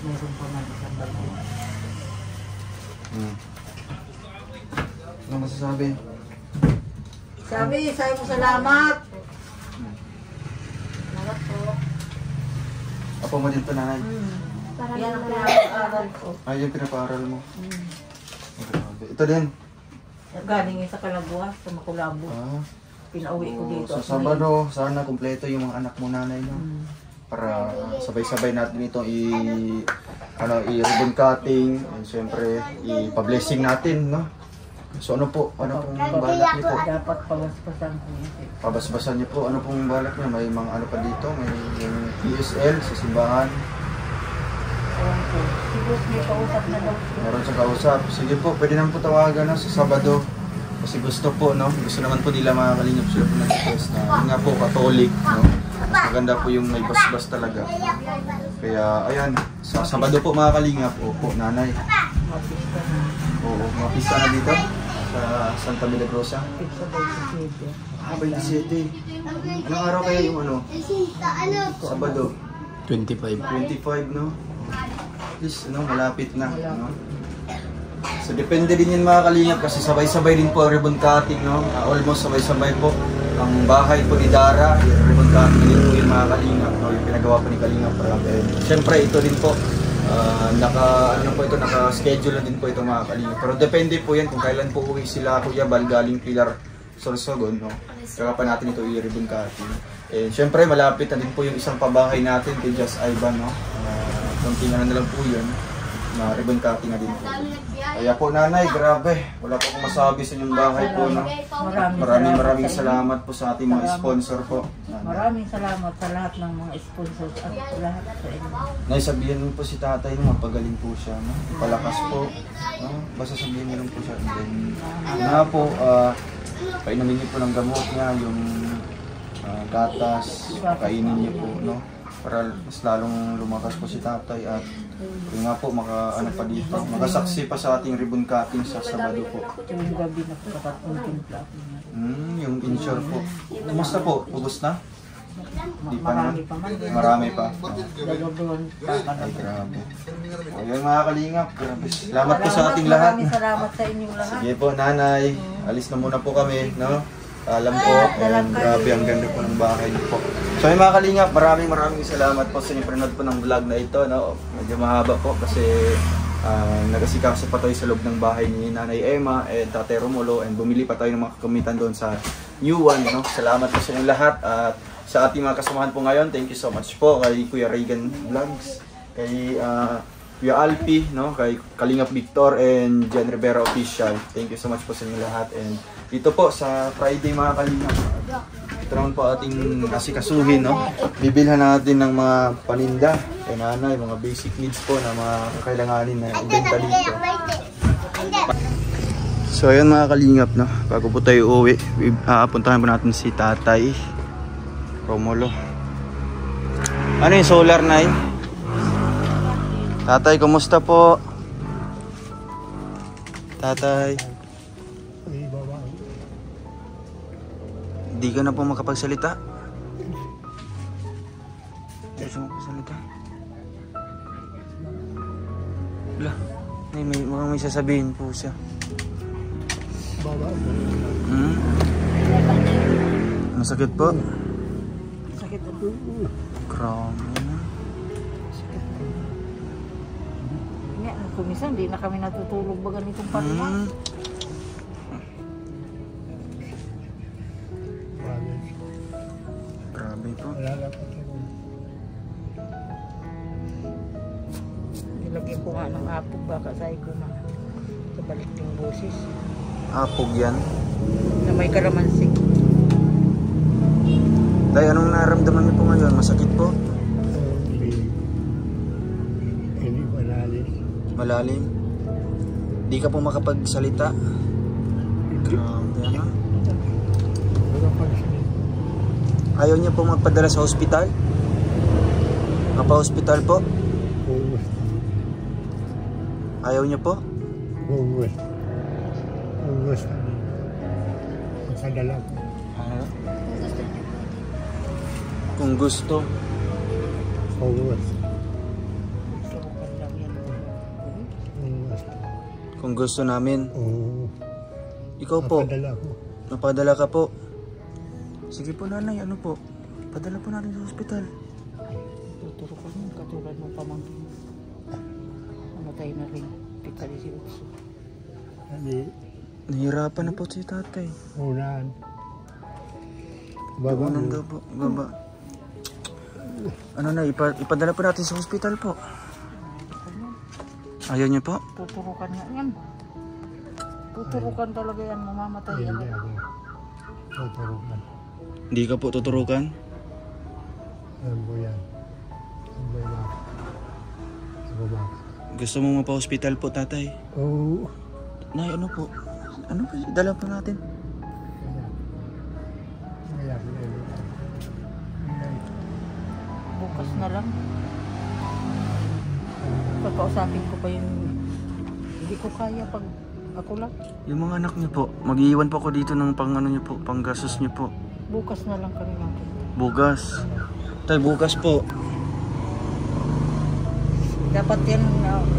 C: meron pa man isang bago.
A: Ano masasabi?
C: Sabi mo salamat! Salamat po.
A: Apo mo din to, Nanay.
C: Yan ang pinag-aaral ko.
A: Ay, yung pinapaaral mo. Grabe. Ito din.
C: Galing sa Calagua, sa Makulabo. Pinauwi ko dito.
A: Sa Sabado, sana kumpleto yung mga anak mo, Nanay, no? Para sabay-sabay natin ito i-ribbon cutting, and syempre i-blessing natin, no? So ano pong balak niyo po?
C: Dapat pabasbasan ko yun.
A: Pabasbasan niyo po, ano pong balak niyo? May mga ano pa dito, may yung PSL sa simbahan.
C: Siguro may kausap na daw.
A: Meron sa kausap. Sige po, pwede naman po tawagan, no, sa Sabado. Kasi gusto po, no? Gusto naman po nila mga kalingap sila po nag-request na yun nga po, Catholic, no? Maganda po yung may basbas talaga. Kaya, ayan, sa Sabado po mga kalingap, opo, Nanay. Oo, mapista na dito sa Santa Milagrosa. 27. Anong araw kaya yung ano? Sabado? 25, no? At least, no, malapit na, no? So, depende din yan mga kalingap kasi sabay-sabay din po ang ribbon cutting, no? Almost sabay-sabay po. Ang bahay po ni Dara, yung ribbon cutting din po yung mga kalingap, no? Yung pinagawa po ni Kalingap. Siyempre, ito din po, naka-schedule na din po ito mga kalingap. Pero depende po yan kung kailan po uwi sila Kuya Bal galing Pilar Sorsogon, no? Kaya pa natin ito i-ribbon cutting. And siyempre, malapit na din po yung isang pabahay natin kay Just Ivan, no? Kunting na lang po yun. Na ribbon cutting na din po. Kaya po, Nanay, grabe. Wala po akong masabi sa inyong bahay po, no? Maraming salamat po sa ating mga sponsor po.
C: Maraming salamat sa lahat ng mga sponsors at lahat sa inyo.
A: Nay, sabihin mo po si Tatay, no? Mapagaling po siya, no? Palakas po, no? Basta sabihin mo lang po siya. And then, nga po, painumin niyo po ng gamot niya, yung gatas, kainin niyo po, no? Para mas lalong lumakas po si Tatay at yung nga po makasaksi pa sa ating ribbon cutting sa Sabado po.
C: Yung gabi na po kapag-untimpla ako niya.
A: Yung insure po. Kumusta po? Ubus na? Di pa
C: Marami
A: naman.
C: pa man.
A: Marami pa.
C: Dalawa
A: Ay, grabe. O yan mga kalingap, grabe. Salamat po sa ating lahat.
C: Maraming salamat sa inyong lahat.
A: Sige po, Nanay. Alis na muna po kami, no? Alam po, and grabe ang ganda po ng bahay niyo po. So yung mga kalingap, maraming salamat po sa inyong pinanood po ng vlog na ito, no? Medyo mahaba po kasi nagasikaso pa tayo sa loob ng bahay ni Nanay Emma and Tatay Romulo, and bumili pa tayo ng mga kagamitan doon sa new one, no? Salamat po sa inyong lahat at sa ating mga kasamahan po ngayon. Thank you so much po kay Kuya Regan Vlogs, kay Kuya Alpi, no? Kay Kalingap Victor and Jen Rivera Official. Thank you so much po sa inyong lahat. And dito po sa Friday mga kalingap, ito naman po ating asikasuhin, no? Bibilhan natin ng mga paninda kay Nanay, mga basic needs po na mga kakailanganin na ibenta dito. So ayun mga kalingap, no? Bago po tayo uwi, puntahan po natin si Tatay Romulo. Ano yung solar, Nay? Tatay, kumusta po? Tatay. Di ka na po makapagsalita? Di ka makapagsalita? Wala. Mukhang may sasabihin po siya. Masakit po?
C: Sakit ang dulo.
A: Grabe na.
C: Sakit. Nga, kumisan, di na kami natutulog ba ganitong panahon.
A: Grabe po.
C: Nilagyan ko nga ng apog, baka sabi ko na sa balik yung boses.
A: Apog yan.
C: Na may kalamansi.
A: Tay, anong naramdaman niyo po ngayon? Masakit po?
B: Hindi malalim.
A: Malalim? Di ka po makapagsalita? Grabe na. Ayaw niya po magpadala sa ospital? Mapa-hospital po? Ayaw niya po?
B: Makadala ko.
A: Kung gusto.
C: Turukan lang yan.
A: Kung gusto namin.
B: Oo.
A: Ikaw po.
B: Makadala ko.
A: Napadala ka po. Sige po nanay, ano po? Padala po natin sa ospital.
C: Tuturukan mo, katulad ng pamangkin. Namatay na rin. Pikali si Utso.
A: Nahihirapan na po si tatay.
B: Unahan. Baba
A: Unan daw po. Baba. Ano na, ipadala po natin sa ospital po. Ayaw niyo po?
C: Tuturukan nga yan. Tuturukan talaga yan, mamamatay yan.
B: Hindi ako. Tuturukan.
A: Hindi ka po tuturukan?
B: Alam ko yan. Alam ko yan. Ako ba?
A: Gusto mo mapa-hospital po tatay?
B: Oo.
A: Nay, ano po? Ano po? Dala po natin.
B: Mayak na yun.
C: Bukas na lang. Pagkausapin ko pa yung hindi ko kaya pag ako lang.
A: Yung mga anak niyo po, mag-iiwan po ako dito ng pang ano niyo po, pang gastos niyo po.
C: Bukas na lang kami natin.
A: Bukas. Tay, bukas po.
C: Dapat yan,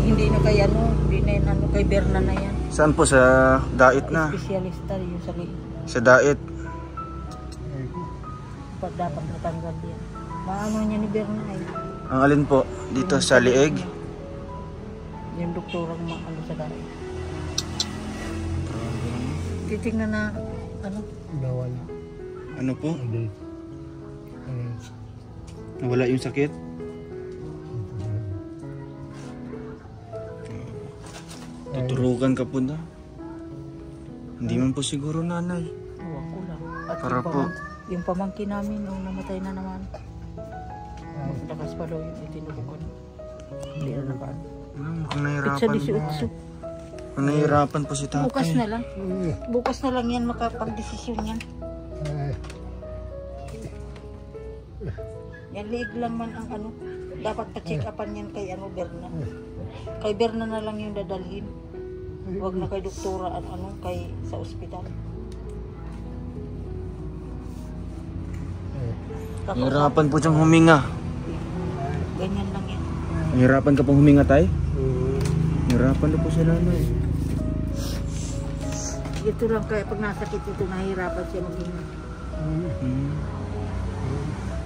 C: hindi na kay ano, hindi na yan, ano, kay Berna na yan.
A: Saan po? Sa diet na?
C: Espesyalista yung sa liig.
A: Sa diet.
C: Dapat natanggal yan. Maano niya ni Berna ay.
A: Ang alin po? Dito sa liig?
C: Yung doktorang ano sa diet. Titingnan na, ano?
B: Nawala.
A: Ano po?
B: Hindi.
A: Nawala yung sakit? Tuturukan ka po na. Hindi man po siguro nanay.
C: Huwag ko lang. At
A: Para po.
C: Yung pamangkin namin, nung namatay na naman. Lakas pa daw yung itinurukan. Hindi na nakaan.
A: Mukhang nahihirapan
C: Pitsa
A: po.
C: 18.
A: Mukhang nahihirapan po si tatay.
C: Bukas na lang. Bukas na lang yan makapag-desisyon yan. Yan liig lang man ang ano. Dapat pa-check upan yan kay ano, Berna. Kay Berna na lang yung dadalhin. Huwag na kay doktora at ano, kay sa ospital.
A: Nahihirapan po siyang huminga.
C: Ganyan lang yan.
A: Nahihirapan ka pong huminga, tay? Nahihirapan na po siya nanay.
C: Ito lang kaya pag nasakit ito, nahihirapan siya maghinga.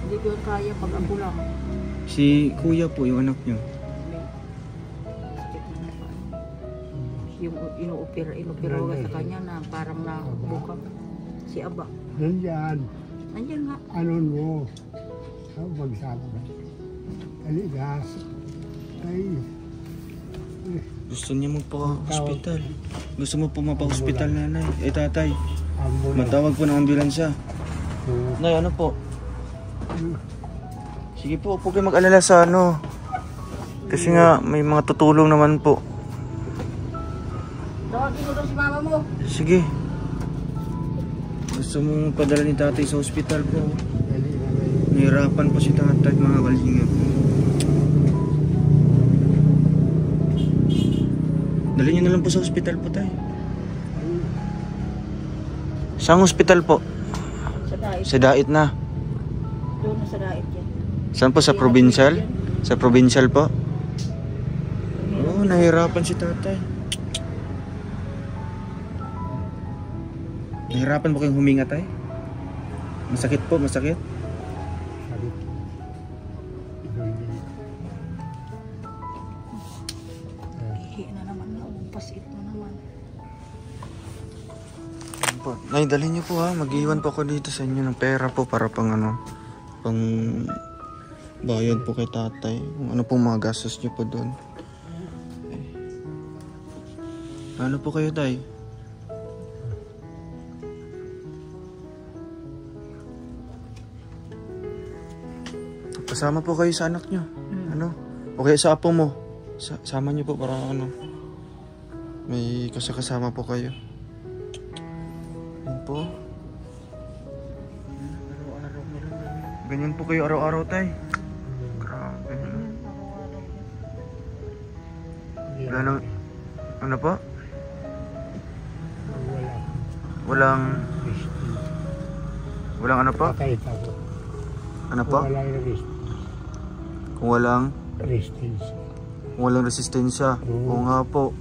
C: Hindi ko kaya pag ako lang.
A: Si kuya po, yung anak niyo.
C: Yung inopera sa kanya na parang nabuka. Si Aba.
B: Nandiyan.
C: Nandiyan nga.
B: Ano mo? Magsabi ka. Kaligas. Ay.
A: Gusto niya magpa-hospital. Gusto mo po mapa-hospital, nanay. Eh, tatay.
B: Ambulance.
A: Matawag po ng ambulansya. Nay, ano po? Sige po, huwag kayo mag-alala sa ano. Kasi nga, may mga tutulong naman po.
C: Tawagin mo daw si mama mo.
A: Sige. Gusto mong padala ni tatay sa ospital po. Nahirapan po si tatay, mga kalingap. Dali niyo na lang po sa ospital po tayo. Saan ospital po?
C: Sa Dait.
A: Sa Dait na.
C: Doon na sa Dait yan.
A: Saan po? Sa provincial? Sa provincial po? Oo, nahirapan si tatay. Nahirapan po kayong huminga, tay? Masakit po, masakit?
C: Hihi na naman na. Pasit na naman.
A: Po. Nay, dalhin niyo po ha. Mag-iwan po ako dito sa inyo ng pera po para pang ano, pang bayad po kay tatay. Kung ano po mga gastos niyo po doon. Ano po kayo, tay? Kasama po kayo sa anak niyo. Ano? O kaya sa apo mo. Sama niyo po para ano. May kasama po kayo. Po. Araw-araw na lang. Ganyan po kayo araw-araw, tay. Grabe. Wala nang... Ano po? Walang... Walang ano po? Ano po? Kung walang... Kung walang resistensya. Oo nga po.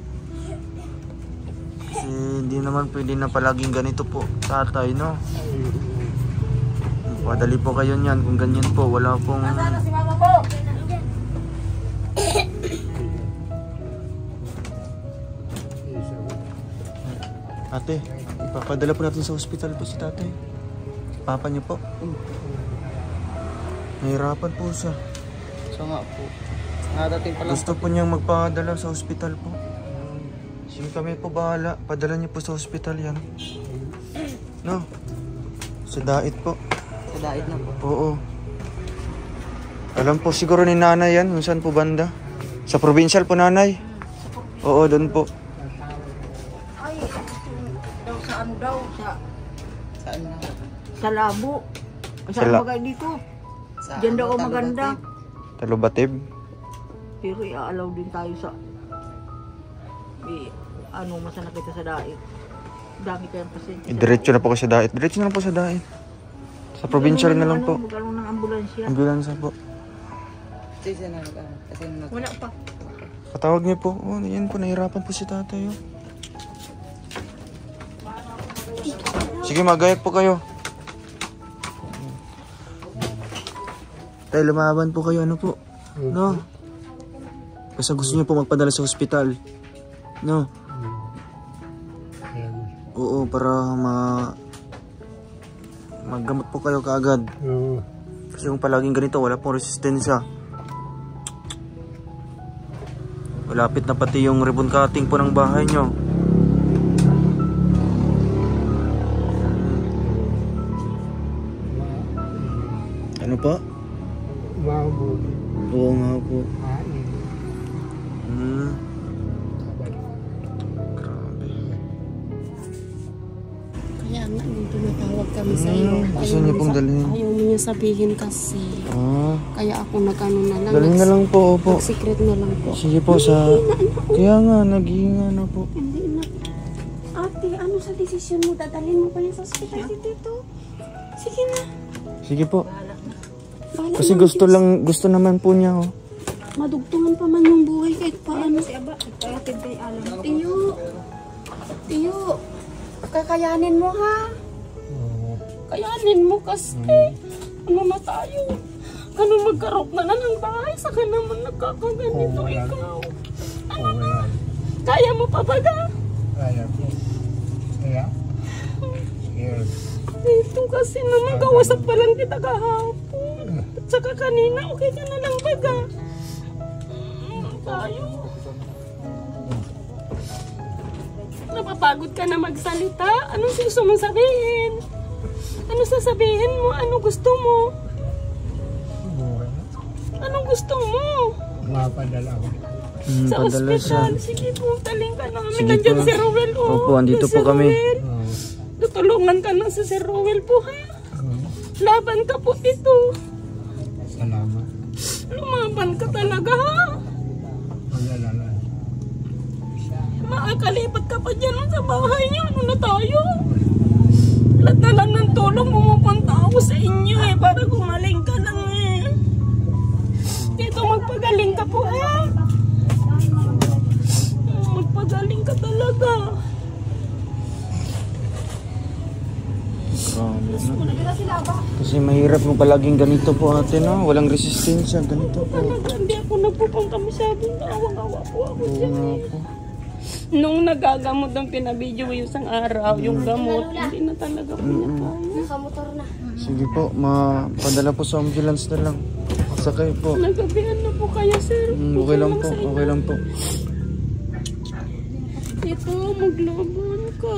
A: Kasi hindi naman pwede na palaging ganito po, tatay, no? Padali po kayo niyan kung ganyan po, wala pong...
C: Nasaan na si mama po?
A: Ate, ipapadala po natin sa hospital po si tatay. Papa niyo po. Nahirapan po siya.
D: So nga po. Nadating pa lang.
A: Gusto po niyang magpadala sa hospital po. Sige, kami po bahala. Padala niyo po sa hospital yan. No? Sa Dait po.
D: Sa Dait na po.
A: Oo. Alam po siguro ni nanay yan. Kung saan po banda? Sa provincial po, nanay? Oo, doon po.
C: Ay, daw sa ano daw?
D: Saan na?
C: Sa Labo.
A: Sa
C: Saan bagay dito? Diyan daw maganda.
A: Talubatib?
C: Pero i-allow din tayo sa... ano, masana kita sa Dait. Dami kayang pasyente.
A: Diretso na po kasi sa Dait. Diretso na po sa Dait. Sa provincial na lang po.
C: Magkaroon ng ambulansya.
A: Ambulansya po.
D: Kasi
C: Wala pa.
A: Patawag niyo po. Oh, yan po. Nahirapan po si tatay. Oh. Sige, magayat po kayo. Tay, lumaban po kayo. Ano po? No? Kasi gusto niyo po magpadala sa hospital. No? Oo, para maggamot po kayo kaagad. Kasi kung palaging ganito, wala pong resistensya. Malapit na pati yung ribbon cutting po ng bahay nyo. Ano pa? Oo nga po. Grabe.
G: Kaya nga, nung tumatawag kami sa iyo.
A: Gusto niyo pong dalhin?
G: Ayaw mo niya sabihin kasi. Kaya ako nag-ano na lang.
A: Dalhin na lang po, opo.
G: Secret na lang po.
A: Sige po sa... Kaya nga, naghihinga na po.
G: Hindi na. Ate, ano sa desisyon mo? Dadalhin mo pa niya sa hospital dito? Sige na.
A: Sige po.
G: Bahala
A: Kasi
G: na,
A: gusto naman po niya, oh.
G: madugtungan pa man yung buhay kahit paano.
C: Si Aba, nagpayatid kay Alan.
G: Tiyo, kakayanin mo ha? Kayanin mo kasi. Ano na tayo? Ganun magkarok na ng bahay, saka naman nagkakaganito ikaw. Ano na? Kaya mo pa baga?
B: Kaya po. Kaya? Yes.
G: Dito kasi naman kausap pa lang kita kahapon. At saka kanina, okay ka na lang baga. Tayo. Napapagod ka na magsalita. Anong gusto mong sabihin? Ano sasabihin mo? Ano gusto mo? Anong gusto mo?
B: Mapadala ko.
G: Sa ospital. Sige po, taling ka namin.
A: Sige
G: Nandiyan
A: po.
G: si Rowel. Oh.
A: Opo, andito po kami.
G: Tutulungan ka na si Sir Rowel po ha. Laban ka po ito.
B: Salamat.
G: Lumaban ka talaga ha.
B: Magalala.
G: Makakalipat ka pa dyan sa bahay niyo. Ano na tayo? Lahat na lang ng tulong pumupunta para gumaling ka lang eh. Dito magpagaling ka po ha. Magpagaling ka talaga.
A: Kasi mahirap mo palaging ganito po ate, no? Walang resistensya, ganito po.
G: Talaga, hindi ako nagpupunta masyadong awang-awa po ako dyan eh. Nung nagagamot ang pinabidyo yung isang araw, yung gamot, hindi na talaga po niya kaya.
I: Nakamotor na.
A: Sige po, mapadala po sa ambulance na lang. Sakay po.
G: Nagabihan na po kayo, sir.
A: Okay lang po, okay lang po.
G: Dito, maglaban ka.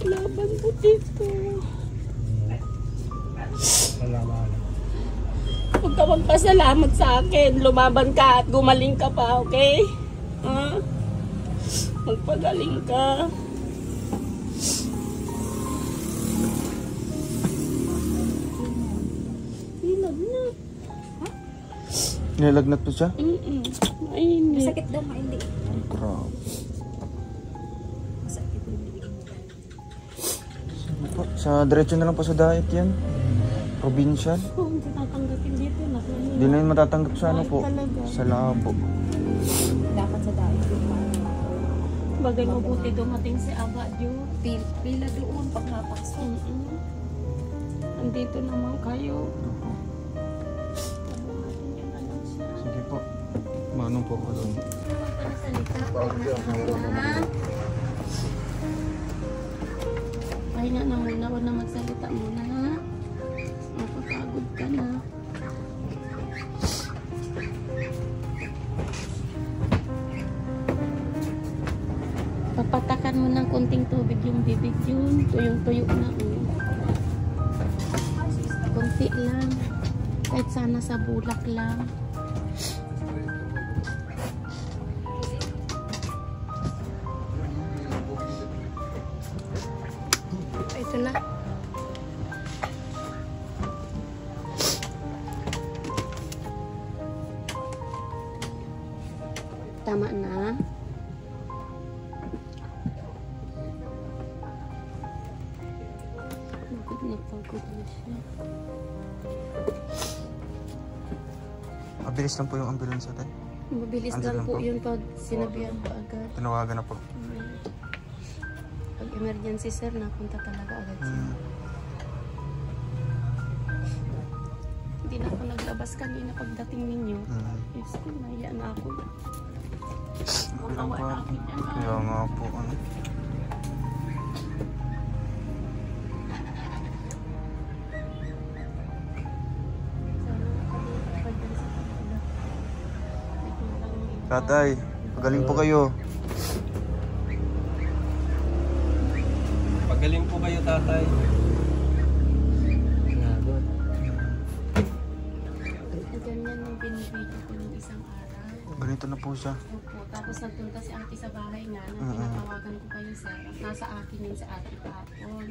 G: Laban po dito. Huwag ka magpasalamat sa akin. Lumaban ka at gumaling ka pa, okay? Ha? Magpagaling ka. Nilagnat.
A: Nilagnat po siya?
G: Mainit.
C: Sakit daw, hindi.
A: Ay, grabe. Sige po, sa diretso na lang po sa diet yan. Provincial.
G: Oh, hindi tatanggapin dito.
A: Hindi na yun matatanggap sa ano po. Sa labo.
C: Dapat sa dahil.
G: Bagay mabuti dumating si Aba Jo.
C: Pila doon pag napakso.
G: Andito naman kayo.
A: Sige po. Manong po ko doon.
G: Pahinga na muna. Huwag na magsalita muna ha. Mapapagod ka na. Papatakan mo ng konting tubig yung bibig yun. Tuyong-tuyo na. Konti lang. Kahit sana sa bulak lang. Ito na. Tama na. Napagod na siya.
A: Mabilis lang po yung ambulance natin.
G: Mabilis lang po yun pag sinabihan ko agad.
A: Tinawagan na po.
G: Pag emergency sir, napunta talaga agad siya. Hindi na ako naglabas kanina pagdating ninyo. Yes, naiya na ako. Makawa na akin yan.
A: Kaya nga po. Ano? Tatay, pagaling po kayo.
E: Pagaling po kayo, tatay.
G: Ganyan yung binibidyo ko ng isang araw.
A: Ganito na po siya.
G: Opo, tapos nagpunta si ate sa bahay nga. Nang tinatawagan ko kayo sir. Nasa akin yun sa ate kahapon.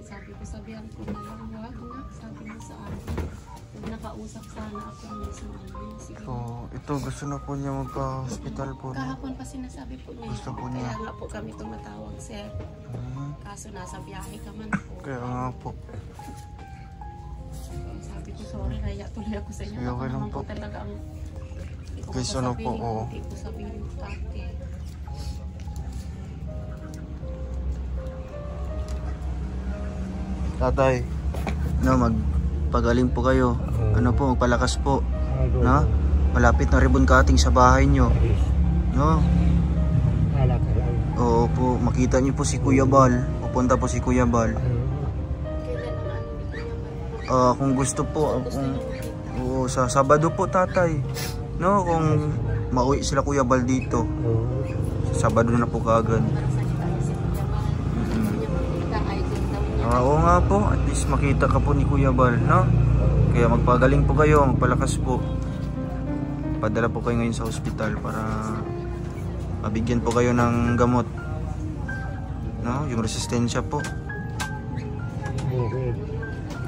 G: Sabi ko, sabihan ko na lang, wag na. Sabi mo sa akin. Huwag nakausap sana ako ng isang ano.
A: So, ito gusto na po niya magpa-hospital po.
G: Kahapon pa sinasabi po niya.
A: Gusto po niya.
G: Kaya nga po kami tumatawag sir. Kaso nasa biyahe ka man po.
A: Kaya nga po.
G: Sabi ko, sorry, naya tuloy ako sa inyo.
A: Sige, okay lang po.
G: Talaga ang
A: Guys, ano po, oo.
G: Hindi ko sabihin ko tate.
A: Tatay, no, magpagaling po kayo. Ano po, magpalakas po. No? Malapit na ribbon cutting sa bahay nyo. No? Oo po, makita niyo po si Kuya Bal. Pupunta po si Kuya Bal. Kung gusto po, oo, sa Sabado po tatay. No, kung mauwi sila Kuya Bal dito. Sa Sabado na po kaagad. Oo nga po, at least makita ka po ni Kuya Bal, no? Kaya magpagaling po kayo, magpalakas po. Padala po kayo ngayon sa ospital para mabigyan po kayo ng gamot. No? Yung resistensya po.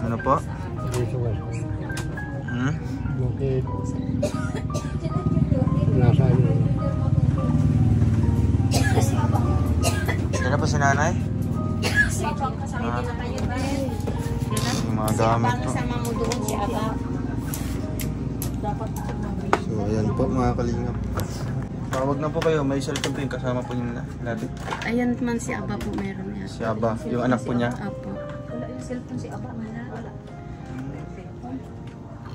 A: Ano po? Dala po si nanay?
G: Ready na kayo ba?
A: Yung mga gamit po.
G: Kasama mo doon si Aba.
A: So ayan po mga kalingap. Tawag na po kayo, may cellphone po yung kasama po yung natin.
G: Ayan man si Aba po meron yan.
A: Si Aba, yung anak po niya.
G: Apo.
C: Wala yung cellphone si Aba. Wala.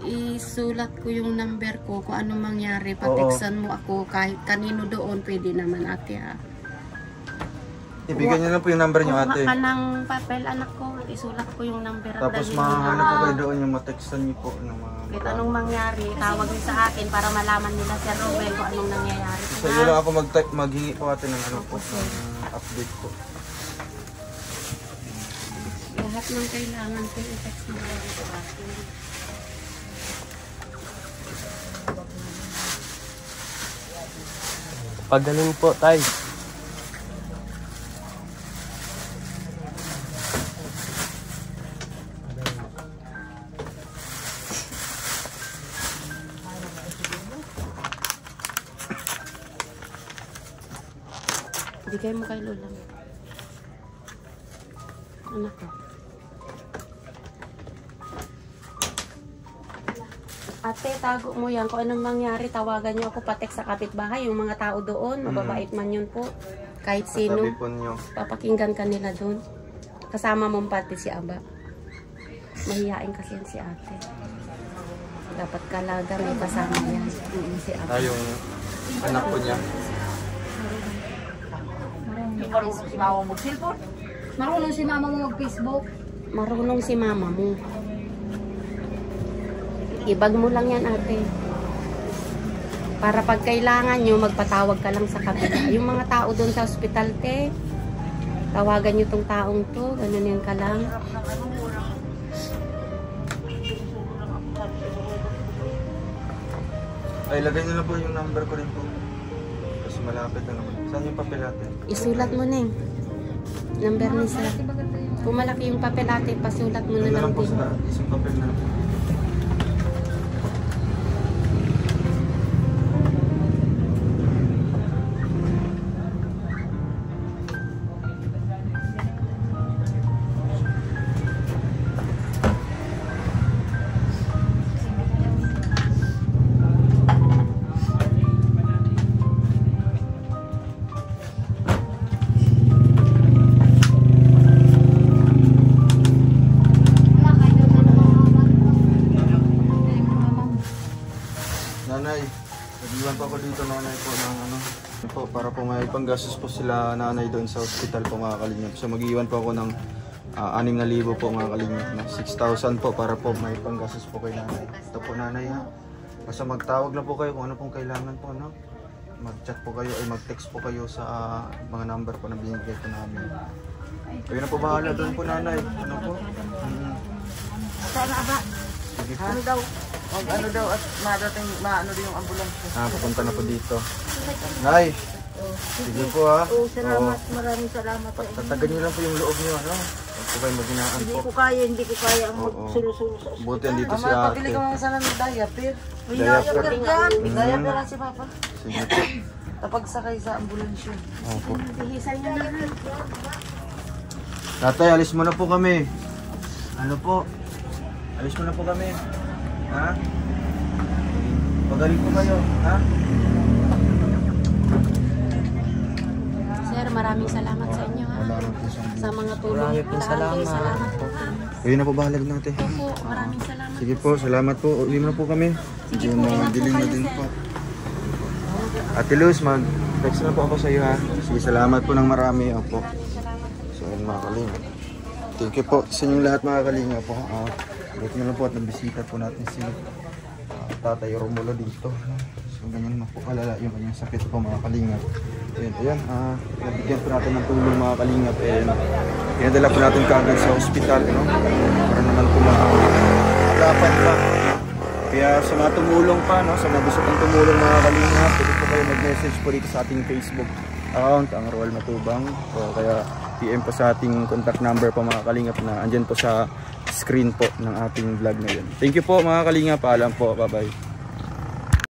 G: Isulat ko yung number ko kung anong mangyari. Pateksan mo ako kahit kanino doon pwede naman ate ha.
A: Ibigay niyo na po yung number niyo ate.
G: Kuha ka ng papel anak ko. Isulat ko yung number. at
A: Tapos
G: dalhin mo.
A: mahanap po kayo doon yung matextan niyo po. Ng mga
G: Kahit anong mangyari, tawag niyo sa akin para malaman nila Sir Ruben kung anong nangyayari.
A: So yun lang ako maghingi po ate ng ano po, ng update po.
G: Lahat ng kailangan ko i-text mo lang sa akin.
D: Pagaling po, tay.
G: Bigay mo kay Lola. Anak ko. Ate, tago mo yan. Kung anong mangyari, tawagan niyo ako patek sa kapitbahay. Yung mga tao doon, mababait man yun po. Kahit sino,
A: Sabi po niyo.
G: papakinggan ka nila doon. Kasama mong pati si Aba. Mahihain kasi yan si ate. Dapat kalaga may kasama yan. Si Aba.
A: Yung anak po niya.
C: Marunong si mama mo mag-cellphone? Marunong si mama mo mag-Facebook?
G: Marunong si mama mo. Ibag mo lang yan ate. Para pag kailangan nyo, magpatawag ka lang sa kabila. Yung mga tao doon sa ospital, te, tawagan nyo tong taong to, ganun yan ka lang.
A: Ay, lagay niyo na po yung number ko rin po. Kasi malapit na naman. Saan yung papel ate?
G: Isulat mo na number ni sir. Kung malaki yung papel ate, pasulat mo na
A: Ano
G: lang
A: lang po
G: din.
A: sa isang papel na lang po. Nanay, nag-iwan po ako dito nanay po ng ano po, para po may panggastos po sila nanay doon sa hospital po mga kalingap. So mag-iwan po ako ng 6,000 po mga kalingap na 6,000 po para po may panggastos po kay nanay. Ito po nanay ha. Basta magtawag lang po kayo kung ano pong kailangan po no. Mag-chat po kayo ay mag-text po kayo sa mga number po na binigay po namin. Kayo na po bahala doon po nanay. Ano po?
C: Sana Aba?
A: Sige po.
C: Ano daw? Ano daw at madating maano din yung ambulansya.
A: Pupunta na po dito. Nay! Sige po ha.
C: Oo, salamat. Maraming salamat.
A: Tatagan niyo lang po yung loob niyo, ano? Huwag po kayo maghinaan
C: Hindi
A: po.
C: ko kaya ang
A: Oo.
C: magsulo-sulo sa ospital.
A: Buti andito si ate.
C: Pabili ko nga sana ng diaper.
A: Diaper.
C: Diaper lang si Papa.
A: Sige po.
C: Kapag sakay sa ambulansya.
A: Opo.
G: Bihisan nyo na.
A: Tatay, alis mo na po kami. Ano po? Alis mo na po kami. Ha? Pagaling po kayo, ha?
G: Sir, maraming salamat sa inyo ha. Sa mga tulong. Maraming salamat po.
A: Kayo na po bahalag natin.
G: Po, maraming salamat.
A: Sige po, salamat po. Uli mo na po kami.
G: Sige
A: Yung
G: po,
A: mga
G: ingat po
A: dilim na
G: kayo,
A: din
G: sir.
A: po. Ate Luz, mag-text na po ako sa iyo ha. Sige, salamat po ng marami. Opo. So, yun mga kalinga. Thank you po sa inyong lahat mga kalinga po. Buti nyo lang po at nabisita po natin si Tatay Romulo dito. So, ganyan na po kalala yung kanyang sakit po mga kalinga. Ayan, nabigyan po natin ng tulong mga kalinga. Pinadala po natin kagad sa ospital, no? Para naman po makakapan pa. Kaya sa mga tumulong pa, no? Sa mga gusto pang tumulong mga kalinga, pwede po kayo mag-message po dito sa ating Facebook account, ang Roel Matubang. So, kaya PM po sa ating contact number po mga kalingap na andyan po sa screen po ng ating vlog na yun. Thank you po mga kalingap, paalam po, bye bye.